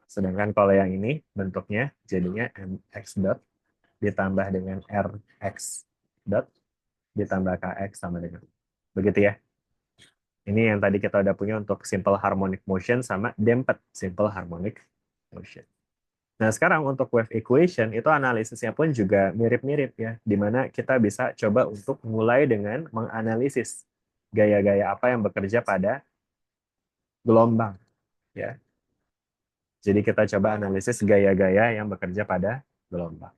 Sedangkan kalau yang ini bentuknya jadinya MX dot ditambah dengan Rx dot ditambah Kx sama dengan. Begitu ya. Ini yang tadi kita udah punya untuk simple harmonic motion sama damped simple harmonic motion. Nah, sekarang untuk wave equation itu analisisnya pun juga mirip-mirip ya, di mana kita bisa coba untuk mulai dengan menganalisis gaya-gaya apa yang bekerja pada gelombang ya. Jadi kita coba analisis gaya-gaya yang bekerja pada gelombang.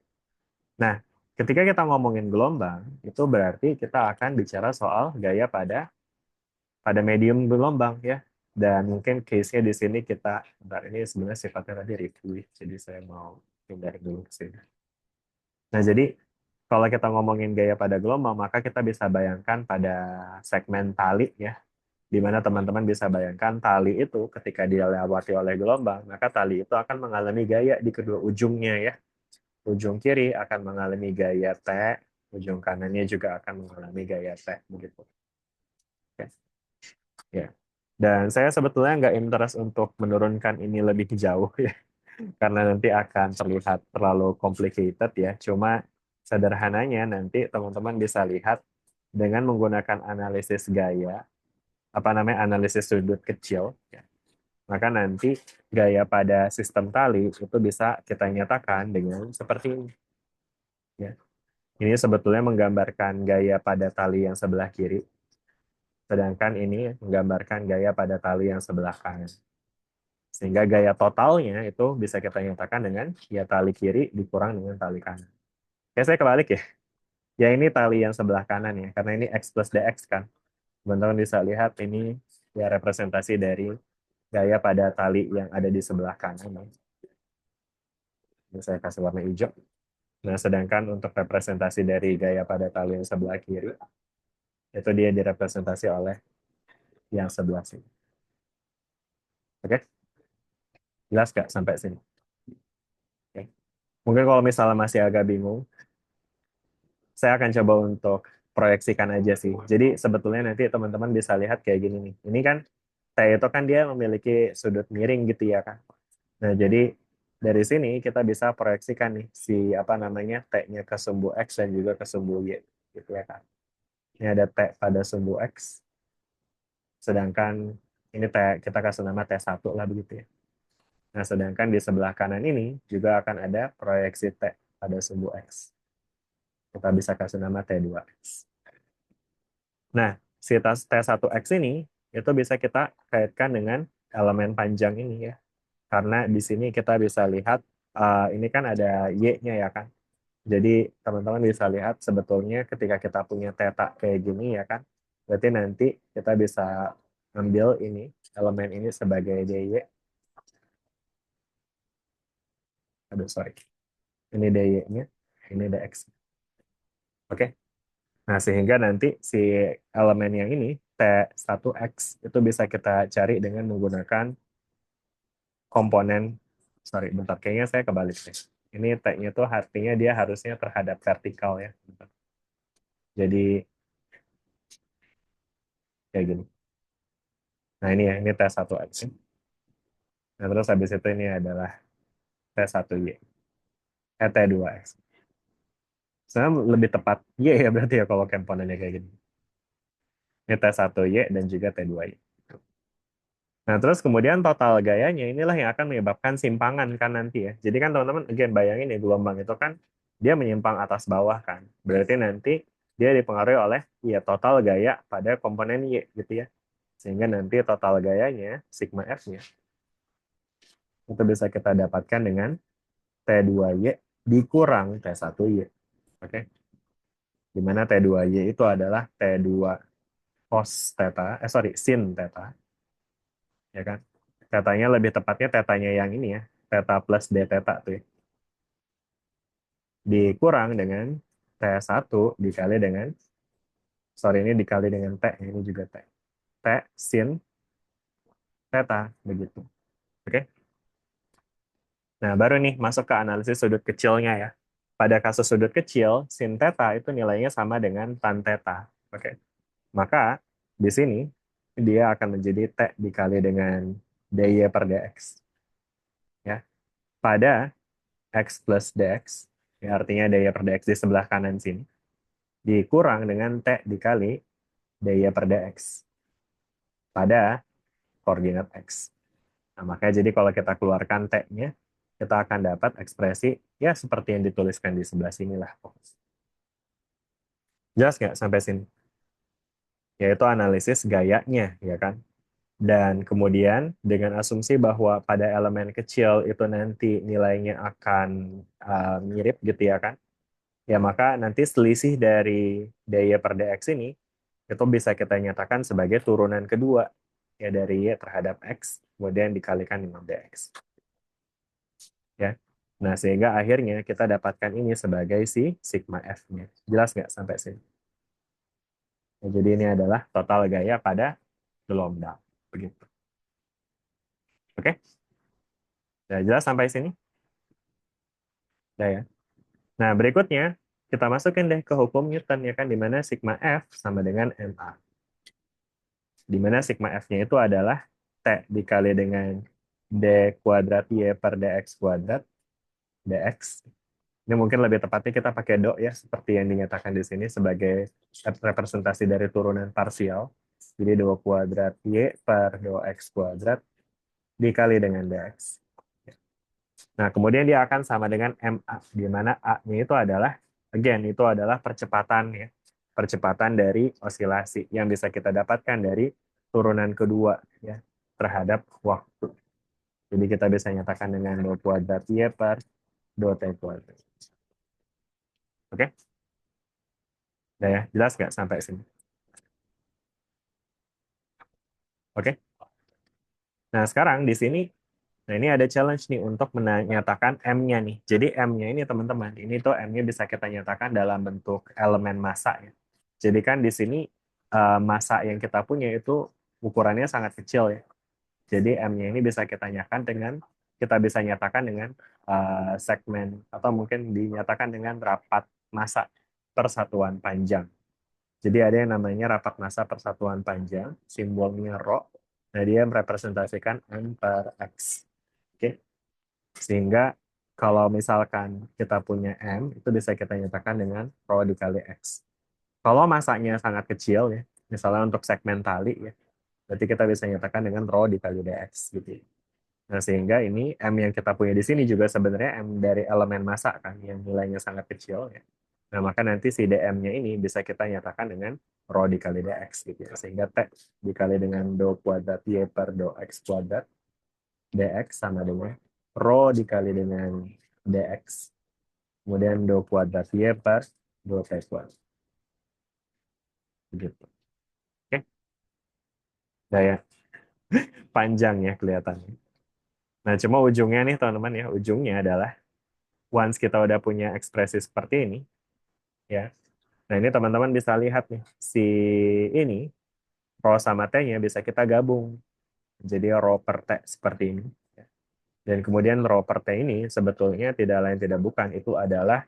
Nah, ketika kita ngomongin gelombang, itu berarti kita akan bicara soal gaya pada medium gelombang ya. Dan mungkin case-nya di sini kita, bentar ini sebenarnya sifatnya tadi review, jadi saya mau pindah dulu ke sini. Nah, jadi kalau kita ngomongin gaya pada gelombang, maka kita bisa bayangkan pada segmen tali ya, di mana teman-teman bisa bayangkan tali itu ketika dilewati oleh gelombang, maka tali itu akan mengalami gaya di kedua ujungnya ya. Ujung kiri akan mengalami gaya T, ujung kanannya juga akan mengalami gaya T begitu. Oke. Ya. Dan saya sebetulnya nggak interest untuk menurunkan ini lebih jauh ya, karena nanti akan terlihat terlalu complicated ya. Cuma sederhananya nanti teman-teman bisa lihat dengan menggunakan analisis gaya, apa namanya analisis sudut kecil, ya. Maka nanti gaya pada sistem tali itu bisa kita nyatakan dengan seperti ini. Ya. Ini sebetulnya menggambarkan gaya pada tali yang sebelah kiri, sedangkan ini menggambarkan gaya pada tali yang sebelah kanan. Sehingga gaya totalnya itu bisa kita nyatakan dengan ya tali kiri dikurang dengan tali kanan. Oke, saya kebalik ya. Ya ini tali yang sebelah kanan ya, karena ini X plus DX kan. Teman-teman bisa lihat ini ya representasi dari gaya pada tali yang ada di sebelah kanan. Ini saya kasih warna hijau. Nah, sedangkan untuk representasi dari gaya pada tali yang sebelah kiri, itu dia direpresentasi oleh yang sebelah sini. Oke? Jelas nggak sampai sini? Oke. Mungkin kalau misalnya masih agak bingung, saya akan coba untuk proyeksikan aja sih. Jadi sebetulnya nanti teman-teman bisa lihat kayak gini nih. Ini kan T itu kan dia memiliki sudut miring gitu ya kan. Nah, jadi dari sini kita bisa proyeksikan nih si apa namanya T-nya ke sumbu X dan juga ke sumbu Y gitu ya kan. Ini ada T pada sumbu X. Sedangkan ini T kita kasih nama T1 lah begitu ya. Nah, sedangkan di sebelah kanan ini juga akan ada proyeksi T pada sumbu X. Kita bisa kasih nama T2X. Nah, si T1X ini itu bisa kita kaitkan dengan elemen panjang ini ya. Karena di sini kita bisa lihat, ini kan ada Y-nya ya kan. Jadi teman-teman bisa lihat sebetulnya ketika kita punya theta kayak gini ya kan, berarti nanti kita bisa ambil ini, elemen ini sebagai dy. Aduh, sorry. Ini dy-nya, ini dx. Oke. Nah, sehingga nanti si elemen yang ini, T1x, itu bisa kita cari dengan menggunakan komponen, sorry, bentar, kayaknya saya kebalik deh. Ini T-nya tuh artinya dia harusnya terhadap vertikal ya. Bentar. Jadi, kayak gini. Nah, ini ya, ini T1x. Nah, terus habis itu ini adalah T1y. T2x. Sebenarnya lebih tepat Y ya berarti ya kalau komponennya kayak gini. Ini T1y dan juga T2y. Nah, terus kemudian total gayanya inilah yang akan menyebabkan simpangan kan nanti ya. Jadi kan teman-teman, again, bayangin ya gelombang itu kan dia menyimpang atas bawah kan. Berarti nanti dia dipengaruhi oleh ya total gaya pada komponen Y gitu ya. Sehingga nanti total gayanya, sigma F-nya, itu bisa kita dapatkan dengan T2Y dikurang T1Y. Oke. Di mana T2Y itu adalah T2 cos theta, sin theta. Ya kan? Tetanya lebih tepatnya tetanya yang ini ya, theta plus d theta tuh ya. Dikurang dengan T1 dikali dengan, sorry ini dikali dengan T, ini juga T. T sin theta, begitu. Oke? Nah, baru nih masuk ke analisis sudut kecilnya ya. Pada kasus sudut kecil, sin theta itu nilainya sama dengan tan theta. Oke. Maka di sini dia akan menjadi T dikali dengan dy per dx. Ya. Pada x plus dx, ya artinya dy per dx di sebelah kanan sini, dikurang dengan T dikali dy per dx pada koordinat x. Nah, makanya jadi kalau kita keluarkan T-nya, kita akan dapat ekspresi ya seperti yang dituliskan di sebelah sini lah. Jelas nggak sampai sini? Yaitu analisis gayanya, ya kan? Dan kemudian dengan asumsi bahwa pada elemen kecil itu nanti nilainya akan mirip gitu ya kan? Ya maka nanti selisih dari dy per dx ini itu bisa kita nyatakan sebagai turunan kedua ya dari y terhadap x kemudian dikalikan dengan dx. Ya. Nah, sehingga akhirnya kita dapatkan ini sebagai si sigma f-nya. Jelas nggak sampai sini? Ya, jadi ini adalah total gaya pada gelombang. Begitu. Oke? Nah, jelas sampai sini? Udah ya. Nah, berikutnya kita masukin deh ke hukum Newton ya kan, di mana sigma F sama dengan ma. Di mana sigma F-nya itu adalah T dikali dengan d kuadrat y per dx kuadrat dx. Ini mungkin lebih tepatnya kita pakai do ya, seperti yang dinyatakan di sini sebagai representasi dari turunan parsial. Jadi do kuadrat y per do x kuadrat dikali dengan dx. Nah, kemudian dia akan sama dengan MA, di mana A-nya itu adalah, again, itu adalah percepatan ya. Percepatan dari osilasi yang bisa kita dapatkan dari turunan kedua ya terhadap waktu. Jadi kita bisa nyatakan dengan do kuadrat y per do t kuadrat. Oke? Udah ya, jelas nggak sampai sini? Oke? Nah, sekarang di sini, nah ini ada challenge nih untuk menyatakan M-nya nih. Jadi M-nya ini teman-teman, ini tuh M-nya bisa kita nyatakan dalam bentuk elemen massa ya. Jadi kan di sini massa yang kita punya itu ukurannya sangat kecil ya. Jadi M-nya ini bisa kita nyatakan dengan segmen atau mungkin dinyatakan dengan rapat massa persatuan panjang. Jadi ada yang namanya rapat massa persatuan panjang, simbolnya rho. Nah, dia merepresentasikan M per X. Oke. Sehingga kalau misalkan kita punya M, itu bisa kita nyatakan dengan rho dikali X. Kalau masanya sangat kecil ya, misalnya untuk segmen tali ya, berarti kita bisa nyatakan dengan rho dikali dx gitu. Nah, sehingga ini M yang kita punya di sini juga sebenarnya M dari elemen massa kan, yang nilainya sangat kecil ya. Nah, maka nanti si dm-nya ini bisa kita nyatakan dengan rho dikali dx gitu ya. Sehingga T dikali dengan do kuadrat Y per do X kuadrat dx sama dengan rho dikali dengan dx. Kemudian do kuadrat Y per do T kuadrat. Gitu. Oke. Nah, ya. Panjang ya kelihatannya. Nah, cuma ujungnya nih teman-teman ya, ujungnya adalah once kita udah punya ekspresi seperti ini, ya. Nah, ini teman-teman bisa lihat nih, si ini, rho sama T-nya bisa kita gabung. Jadi rho per T seperti ini. Dan kemudian rho per T ini sebetulnya tidak lain tidak bukan, itu adalah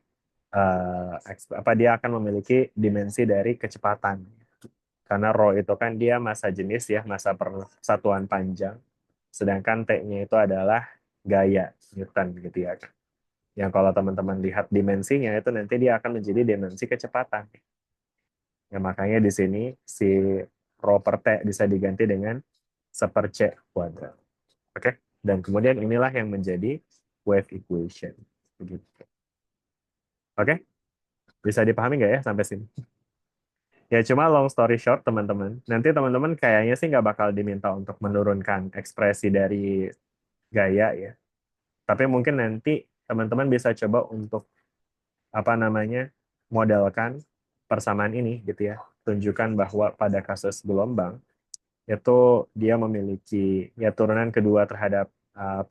apa dia akan memiliki dimensi dari kecepatan. Karena rho itu kan dia massa jenis ya, massa persatuan panjang. Sedangkan T-nya itu adalah gaya Newton gitu ya. Yang kalau teman-teman lihat dimensinya itu nanti dia akan menjadi dimensi kecepatan. Ya, makanya di sini si rho per T bisa diganti dengan 1/c kuadrat. Oke. Dan kemudian inilah yang menjadi wave equation. Begitu. Oke. Bisa dipahami nggak ya sampai sini? Ya cuma long story short teman-teman. Nanti teman-teman kayaknya sih nggak bakal diminta untuk menurunkan ekspresi dari gaya ya. Tapi mungkin nanti teman-teman bisa coba untuk apa namanya modelkan persamaan ini gitu ya. Tunjukkan bahwa pada kasus gelombang itu dia memiliki ya turunan kedua terhadap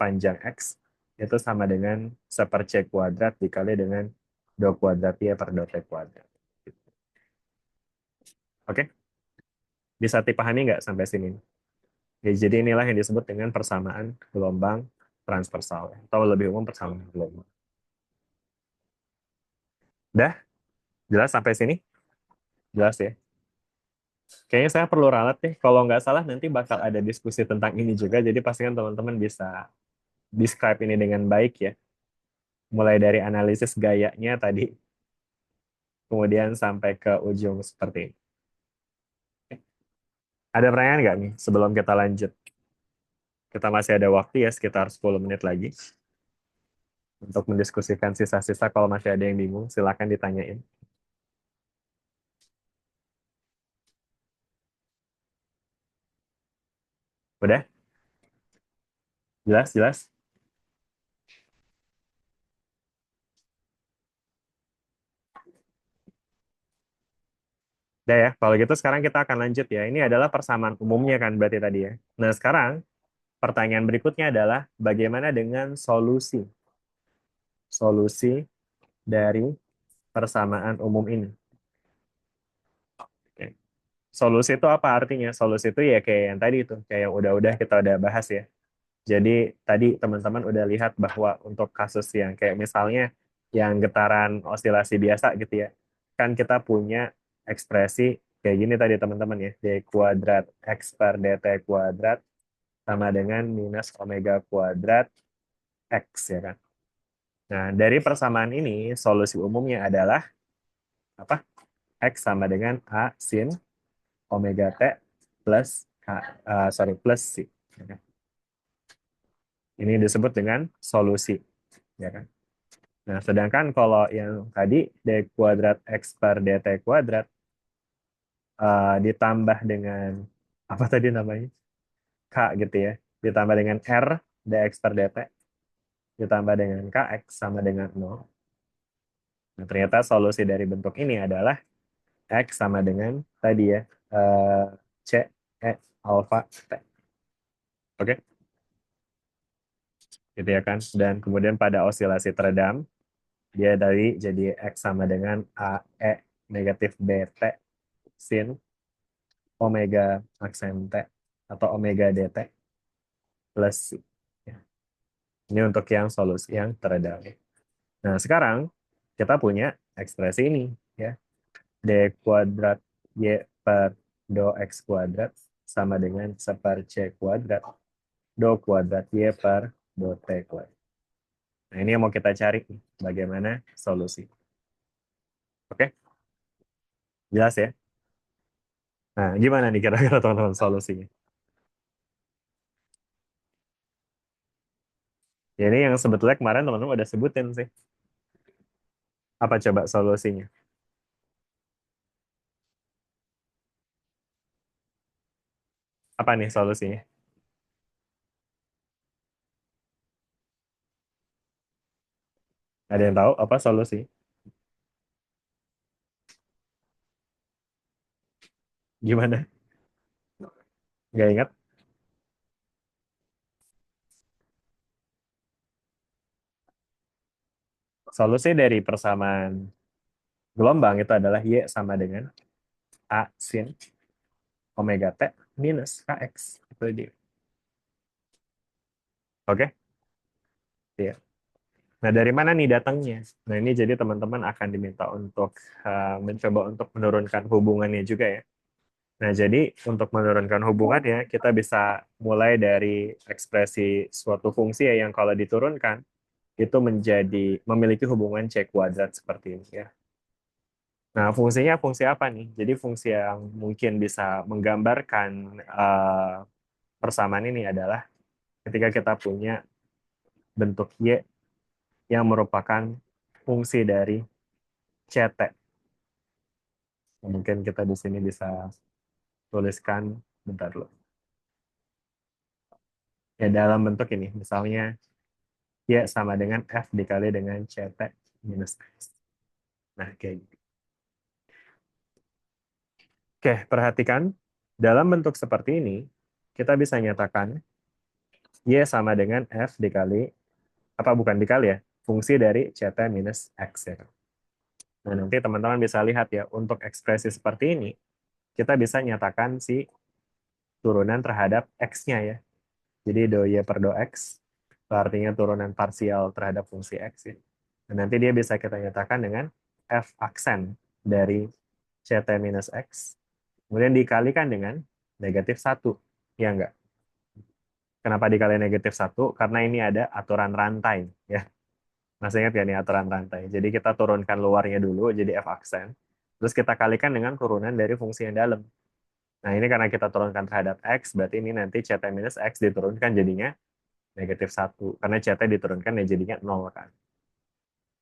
panjang X itu sama dengan 1/c kuadrat dikali dengan do kuadrat Y per do T kuadrat. Oke, bisa dipahami nggak sampai sini? Ya, jadi inilah yang disebut dengan persamaan gelombang transversal atau lebih umum persamaan gelombang. Dah? Jelas sampai sini? Jelas ya? Kayaknya saya perlu ralat nih. Kalau nggak salah nanti bakal ada diskusi tentang ini juga. Jadi pastikan teman-teman bisa describe ini dengan baik ya. Mulai dari analisis gayanya tadi, kemudian sampai ke ujung seperti ini. Ada pertanyaan nggak nih sebelum kita lanjut? Kita masih ada waktu ya sekitar 10 menit lagi. Untuk mendiskusikan sisa-sisa, kalau masih ada yang bingung, silakan ditanyain. Udah? Jelas? Jelas? Udah ya, kalau gitu sekarang kita akan lanjut ya. Ini adalah persamaan umumnya kan berarti tadi ya. Nah sekarang pertanyaan berikutnya adalah bagaimana dengan solusi? Solusi dari persamaan umum ini. Oke. Solusi itu apa artinya? Solusi itu ya kayak yang tadi itu, kayak yang udah-udah kita udah bahas ya. Jadi tadi teman-teman udah lihat bahwa untuk kasus yang kayak misalnya yang getaran osilasi biasa gitu ya, kan kita punya ekspresi kayak gini tadi teman-teman ya, d kuadrat x per dt kuadrat sama dengan minus omega kuadrat x ya kan. Nah dari persamaan ini solusi umumnya adalah apa? X sama dengan a sin omega t plus plus c. Ya kan? Ini disebut dengan solusi, ya kan? Nah, sedangkan kalau yang tadi d kuadrat x per dt kuadrat ditambah dengan apa tadi namanya? K gitu ya. Ditambah dengan r dx per dt ditambah dengan kx sama dengan 0. Nah, ternyata solusi dari bentuk ini adalah x sama dengan tadi ya c e alpha t. Oke? Gitu ya kan. Dan kemudian pada osilasi teredam dia dari jadi x sama dengan a e negatif bt sin omega aksen T atau omega dt plus C. Ya. Ini untuk yang solusi yang teredam. Nah, sekarang kita punya ekspresi ini. Ya. D kuadrat Y per do X kuadrat sama dengan 1/c kuadrat do kuadrat Y per do T kuadrat. Nah, ini yang mau kita cari. Bagaimana solusi. Oke? Jelas ya? Nah, gimana nih kira-kira teman-teman solusinya? Ya, ini yang sebetulnya kemarin teman-teman udah sebutin sih. Apa coba solusinya? Apa nih solusinya? Ada yang tahu apa solusi? Gimana? Nggak ingat? Solusi dari persamaan gelombang itu adalah Y sama dengan A sin omega T minus KX. Itu dia. Oke? Iya. Nah, dari mana nih datangnya? Nah, ini jadi teman-teman akan diminta untuk mencoba untuk menurunkan hubungannya juga ya. Nah, jadi untuk menurunkan hubungannya, kita bisa mulai dari ekspresi suatu fungsi ya, yang kalau diturunkan, itu menjadi memiliki hubungan C kuadrat seperti ini ya. Nah, fungsinya fungsi apa nih? Jadi fungsi yang mungkin bisa menggambarkan persamaan ini adalah ketika kita punya bentuk Y yang merupakan fungsi dari CT. Mungkin kita di sini bisa tuliskan, bentar dulu. Ya, dalam bentuk ini, misalnya Y sama dengan F dikali dengan CT minus X. Nah, kayak gitu. Oke, perhatikan. Dalam bentuk seperti ini, kita bisa nyatakan Y sama dengan F dikali, apa bukan dikali ya, fungsi dari CT minus X ya. Nah, nanti teman-teman bisa lihat ya, untuk ekspresi seperti ini, kita bisa nyatakan si turunan terhadap X-nya ya. Jadi do Y per do X, itu artinya turunan parsial terhadap fungsi X ya. Dan nanti dia bisa kita nyatakan dengan F aksen dari CT minus X, kemudian dikalikan dengan negatif 1. Ya enggak? Kenapa dikali negatif 1? Karena ini ada aturan rantai. Ya. Masih ingat ya ini aturan rantai? Jadi kita turunkan luarnya dulu, jadi F aksen. Terus kita kalikan dengan turunan dari fungsi yang dalam. Nah, ini karena kita turunkan terhadap X, berarti ini nanti CT minus X diturunkan jadinya negatif 1. Karena CT diturunkan ya jadinya 0 kan.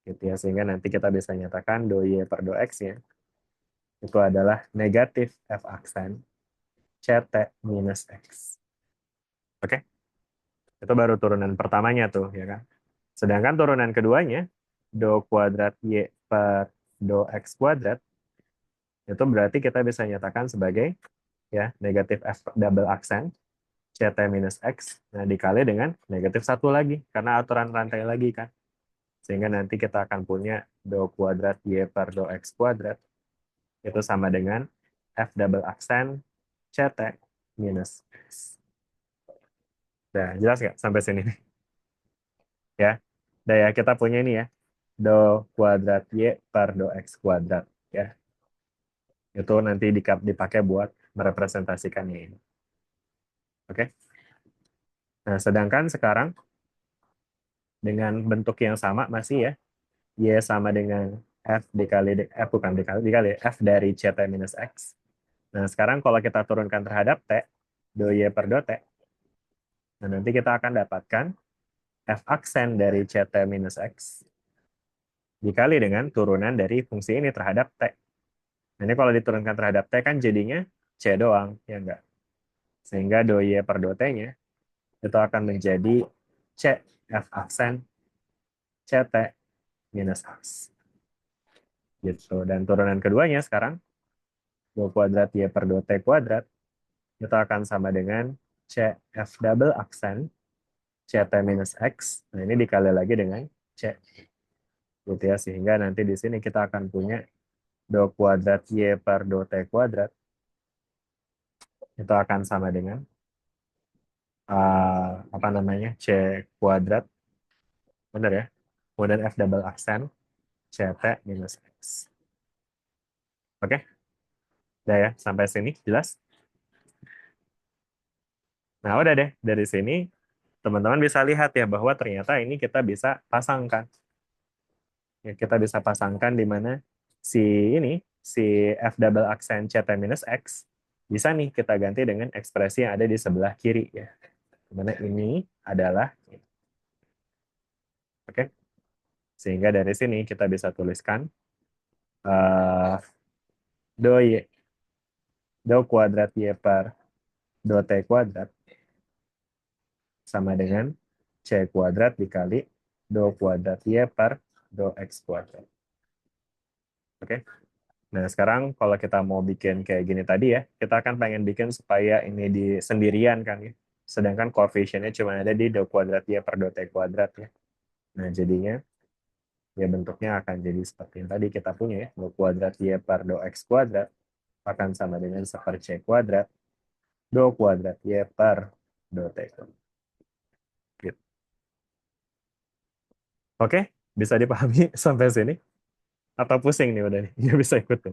Gitu ya, sehingga nanti kita bisa nyatakan do Y per do X-nya itu adalah negatif F aksen CT minus X. Oke? Itu baru turunan pertamanya tuh, ya kan? Sedangkan turunan keduanya, do kuadrat Y per do X kuadrat, itu berarti kita bisa nyatakan sebagai ya negatif F double aksen CT minus X, nah dikali dengan negatif 1 lagi, karena aturan rantai lagi kan. Sehingga nanti kita akan punya do kuadrat Y per do X kuadrat, itu sama dengan F double aksen CT minus X. Nah, jelas nggak sampai sini? Ya, udah ya, kita punya ini ya, do kuadrat Y per do X kuadrat. Ya, itu nanti dipakai buat merepresentasikan ini. Oke? Nah, sedangkan sekarang dengan bentuk yang sama masih ya, Y sama dengan F dikali, F bukan dikali, F dari CT minus X. Nah, sekarang kalau kita turunkan terhadap T, do Y per do T, nah nanti kita akan dapatkan F aksen dari CT minus X dikali dengan turunan dari fungsi ini terhadap T. Nah, ini kalau diturunkan terhadap T kan jadinya C doang, ya enggak? Sehingga do Y per do T-nya itu akan menjadi C F aksen CT minus X. Gitu. Dan turunan keduanya sekarang, do kuadrat Y per do T kuadrat, itu akan sama dengan C F double aksen CT minus X. Nah, ini dikali lagi dengan C. Gitu ya, sehingga nanti di sini kita akan punya do kuadrat Y per do T kuadrat, itu akan sama dengan apa namanya, C kuadrat, benar ya, kemudian F double aksen CT minus X. Oke, udah ya, sampai sini jelas? Nah, udah deh, dari sini teman-teman bisa lihat ya bahwa ternyata ini kita bisa pasangkan. Ya, kita bisa pasangkan di mana si ini, si F double aksen CT minus X, bisa nih kita ganti dengan ekspresi yang ada di sebelah kiri ya. Dimana ini adalah Oke. Sehingga dari sini kita bisa tuliskan eh, do kuadrat Y per do T kuadrat sama dengan C kuadrat dikali do kuadrat Y per do X kuadrat. Oke. Nah, sekarang kalau kita mau bikin kayak gini tadi ya, kita akan pengen bikin supaya ini di sendirian kan ya. Sedangkan koefisiennya cuma ada di do kuadrat Y per do T kuadrat ya. Nah, jadinya ya bentuknya akan jadi seperti yang tadi kita punya ya. Do kuadrat Y per do X kuadrat akan sama dengan 1 C kuadrat do kuadrat Y per do T kuadrat. Gitu. Oke, bisa dipahami sampai sini? Atau pusing nih udah nih, nggak bisa ikutin.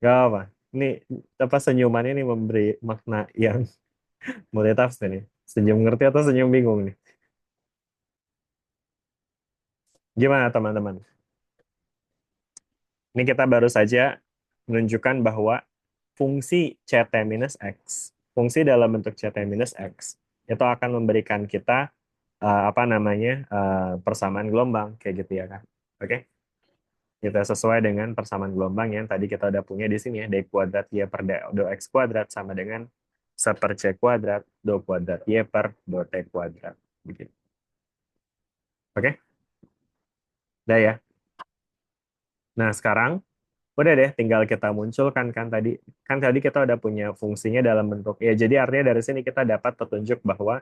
Gak apa. Ini apa senyuman ini memberi makna yang multitafsir nih. Senyum ngerti atau senyum bingung nih? Gimana teman-teman? Ini kita baru saja menunjukkan bahwa fungsi ct minus x, fungsi dalam bentuk ct minus x, itu akan memberikan kita apa namanya persamaan gelombang kayak gitu ya kan? Oke? Kita sesuai dengan persamaan gelombang yang tadi kita udah punya di sini ya, d kuadrat y per do x kuadrat sama dengan 1 c kuadrat do kuadrat y per do t kuadrat. Begitu. Oke? Udah ya. Nah, sekarang udah deh, tinggal kita munculkan kan tadi kita udah punya fungsinya dalam bentuk ya. Jadi artinya dari sini kita dapat petunjuk bahwa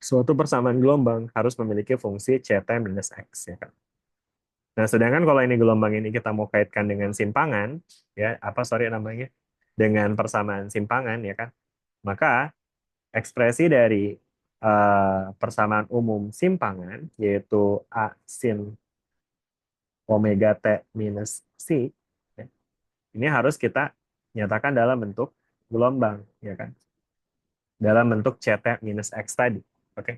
suatu persamaan gelombang harus memiliki fungsi ct minus x ya kan. Nah, sedangkan kalau ini gelombang ini kita mau kaitkan dengan simpangan ya, namanya? Dengan persamaan simpangan ya kan. Maka ekspresi dari persamaan umum simpangan yaitu A sin omega T minus C ya, ini harus kita nyatakan dalam bentuk gelombang ya kan, dalam bentuk CT minus X tadi. Oke.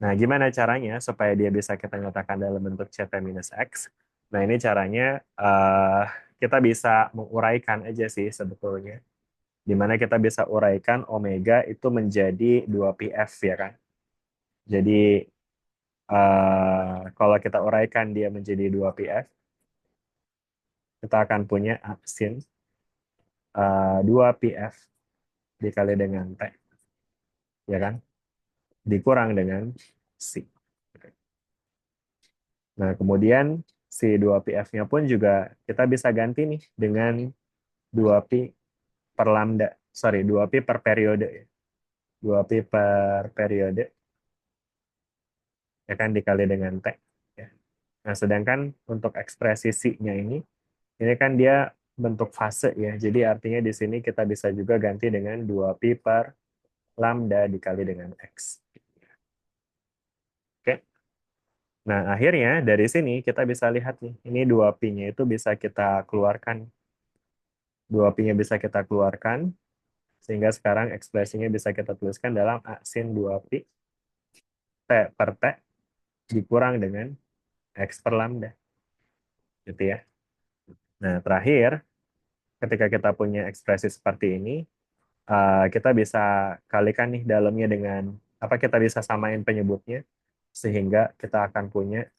Nah, gimana caranya supaya dia bisa kita nyatakan dalam bentuk CT minus X? Nah, ini caranya kita bisa menguraikan aja sih sebetulnya, dimana kita bisa uraikan omega itu menjadi 2πf ya kan. Jadi kalau kita uraikan dia menjadi 2πf, kita akan punya sin 2πf dikali dengan T, ya kan? Dikurang dengan C. Nah, kemudian si 2πf-nya pun juga kita bisa ganti nih dengan 2pi per lambda. Sorry, 2pi per periode. 2pi per periode, ya kan, dikali dengan T. Ya. Nah, sedangkan untuk ekspresi C-nya ini kan dia bentuk fase ya. Jadi artinya di sini kita bisa juga ganti dengan 2pi per lambda dikali dengan X. Oke. Nah, akhirnya dari sini kita bisa lihat nih, ini 2pi-nya itu bisa kita keluarkan. 2pi-nya bisa kita keluarkan, sehingga sekarang ekspresinya bisa kita tuliskan dalam A sin 2pi T per T dikurang dengan X per lambda. Gitu ya. Nah, terakhir, ketika kita punya ekspresi seperti ini, kita bisa kalikan nih dalamnya dengan, kita bisa samain penyebutnya, sehingga kita akan punya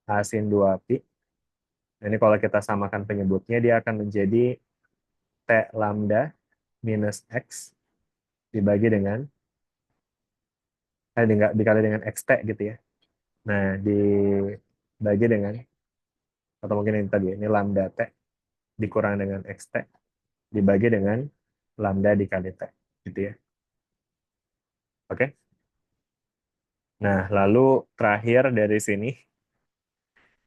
A sin 2pi. Nah, ini kalau kita samakan penyebutnya, dia akan menjadi T lambda minus X dibagi dengan, dikali dengan XT gitu ya. Nah, dibagi dengan, atau mungkin ini tadi, ini lambda T dikurang dengan XT dibagi dengan lambda dikali T. Gitu ya. Oke? Nah, lalu terakhir dari sini,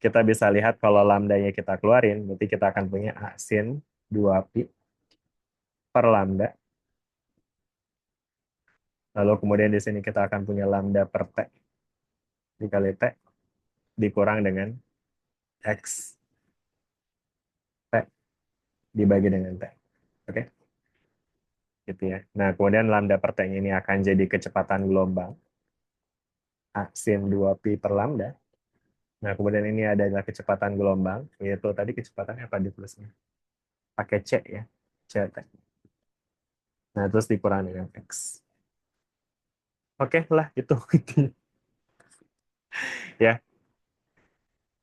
kita bisa lihat kalau lambdanya kita keluarin, berarti kita akan punya A sin 2pi per lambda. Lalu kemudian di sini kita akan punya lambda per T dikali T dikurang dengan X T dibagi dengan T. Oke? Gitu ya. Nah, kemudian lambda per T ini akan jadi kecepatan gelombang A sin 2pi per lambda. Nah, kemudian ini adalah kecepatan gelombang, yaitu tadi kecepatannya apa ditulisnya? Pakai C ya, CT. Nah, terus dikurang dengan X. Oke lah, itu intinya. Ya,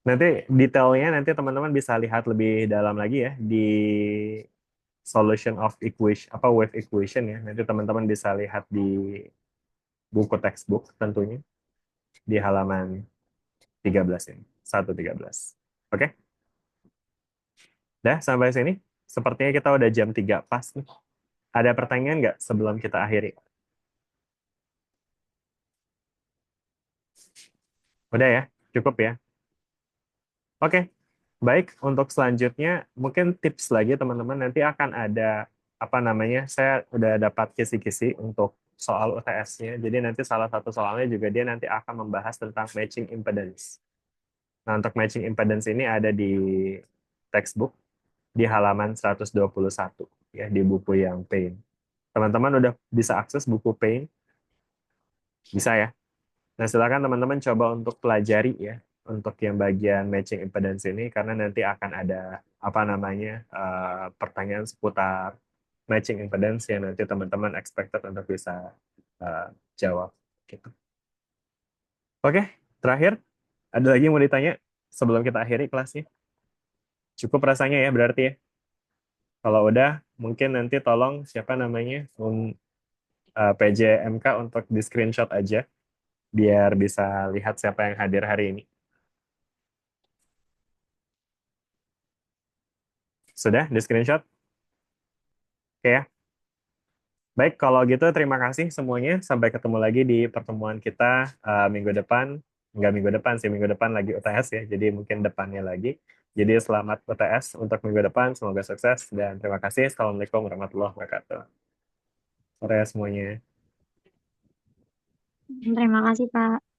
nanti detailnya nanti teman-teman bisa lihat lebih dalam lagi ya di solution of equation, apa wave equation ya. Nanti teman-teman bisa lihat di buku textbook tentunya di halaman 13 ini, 113. Oke? Dah, sampai sini. Sepertinya kita udah jam 3 pas nih. Ada pertanyaan nggak sebelum kita akhiri? Udah ya? Cukup ya? Oke. Baik, untuk selanjutnya mungkin tips lagi teman-teman, nanti akan ada apa namanya, saya udah dapat kisi-kisi untuk soal UTS-nya. Jadi nanti salah satu soalnya juga dia nanti akan membahas tentang matching impedance. Nah, untuk matching impedance ini ada di textbook di halaman 121 ya, di buku yang Pain. Teman-teman udah bisa akses buku Pain? Bisa ya? Nah, silakan teman-teman coba untuk pelajari ya untuk yang bagian matching impedance ini, karena nanti akan ada apa namanya pertanyaan seputar matching impedance yang nanti teman-teman expected untuk bisa jawab gitu. Oke, terakhir ada lagi yang mau ditanya sebelum kita akhiri kelasnya? Cukup rasanya ya berarti ya. Kalau udah mungkin nanti tolong siapa namanya PJMK untuk di screenshot aja biar bisa lihat siapa yang hadir hari ini. Sudah di screenshot? Oke ya. Baik, kalau gitu terima kasih semuanya. Sampai ketemu lagi di pertemuan kita minggu depan. Enggak minggu depan sih, minggu depan lagi UTS ya. Jadi mungkin depannya lagi. Jadi selamat UTS untuk minggu depan. Semoga sukses dan terima kasih. Assalamualaikum warahmatullahi wabarakatuh. Sore semuanya. Terima kasih, Pak.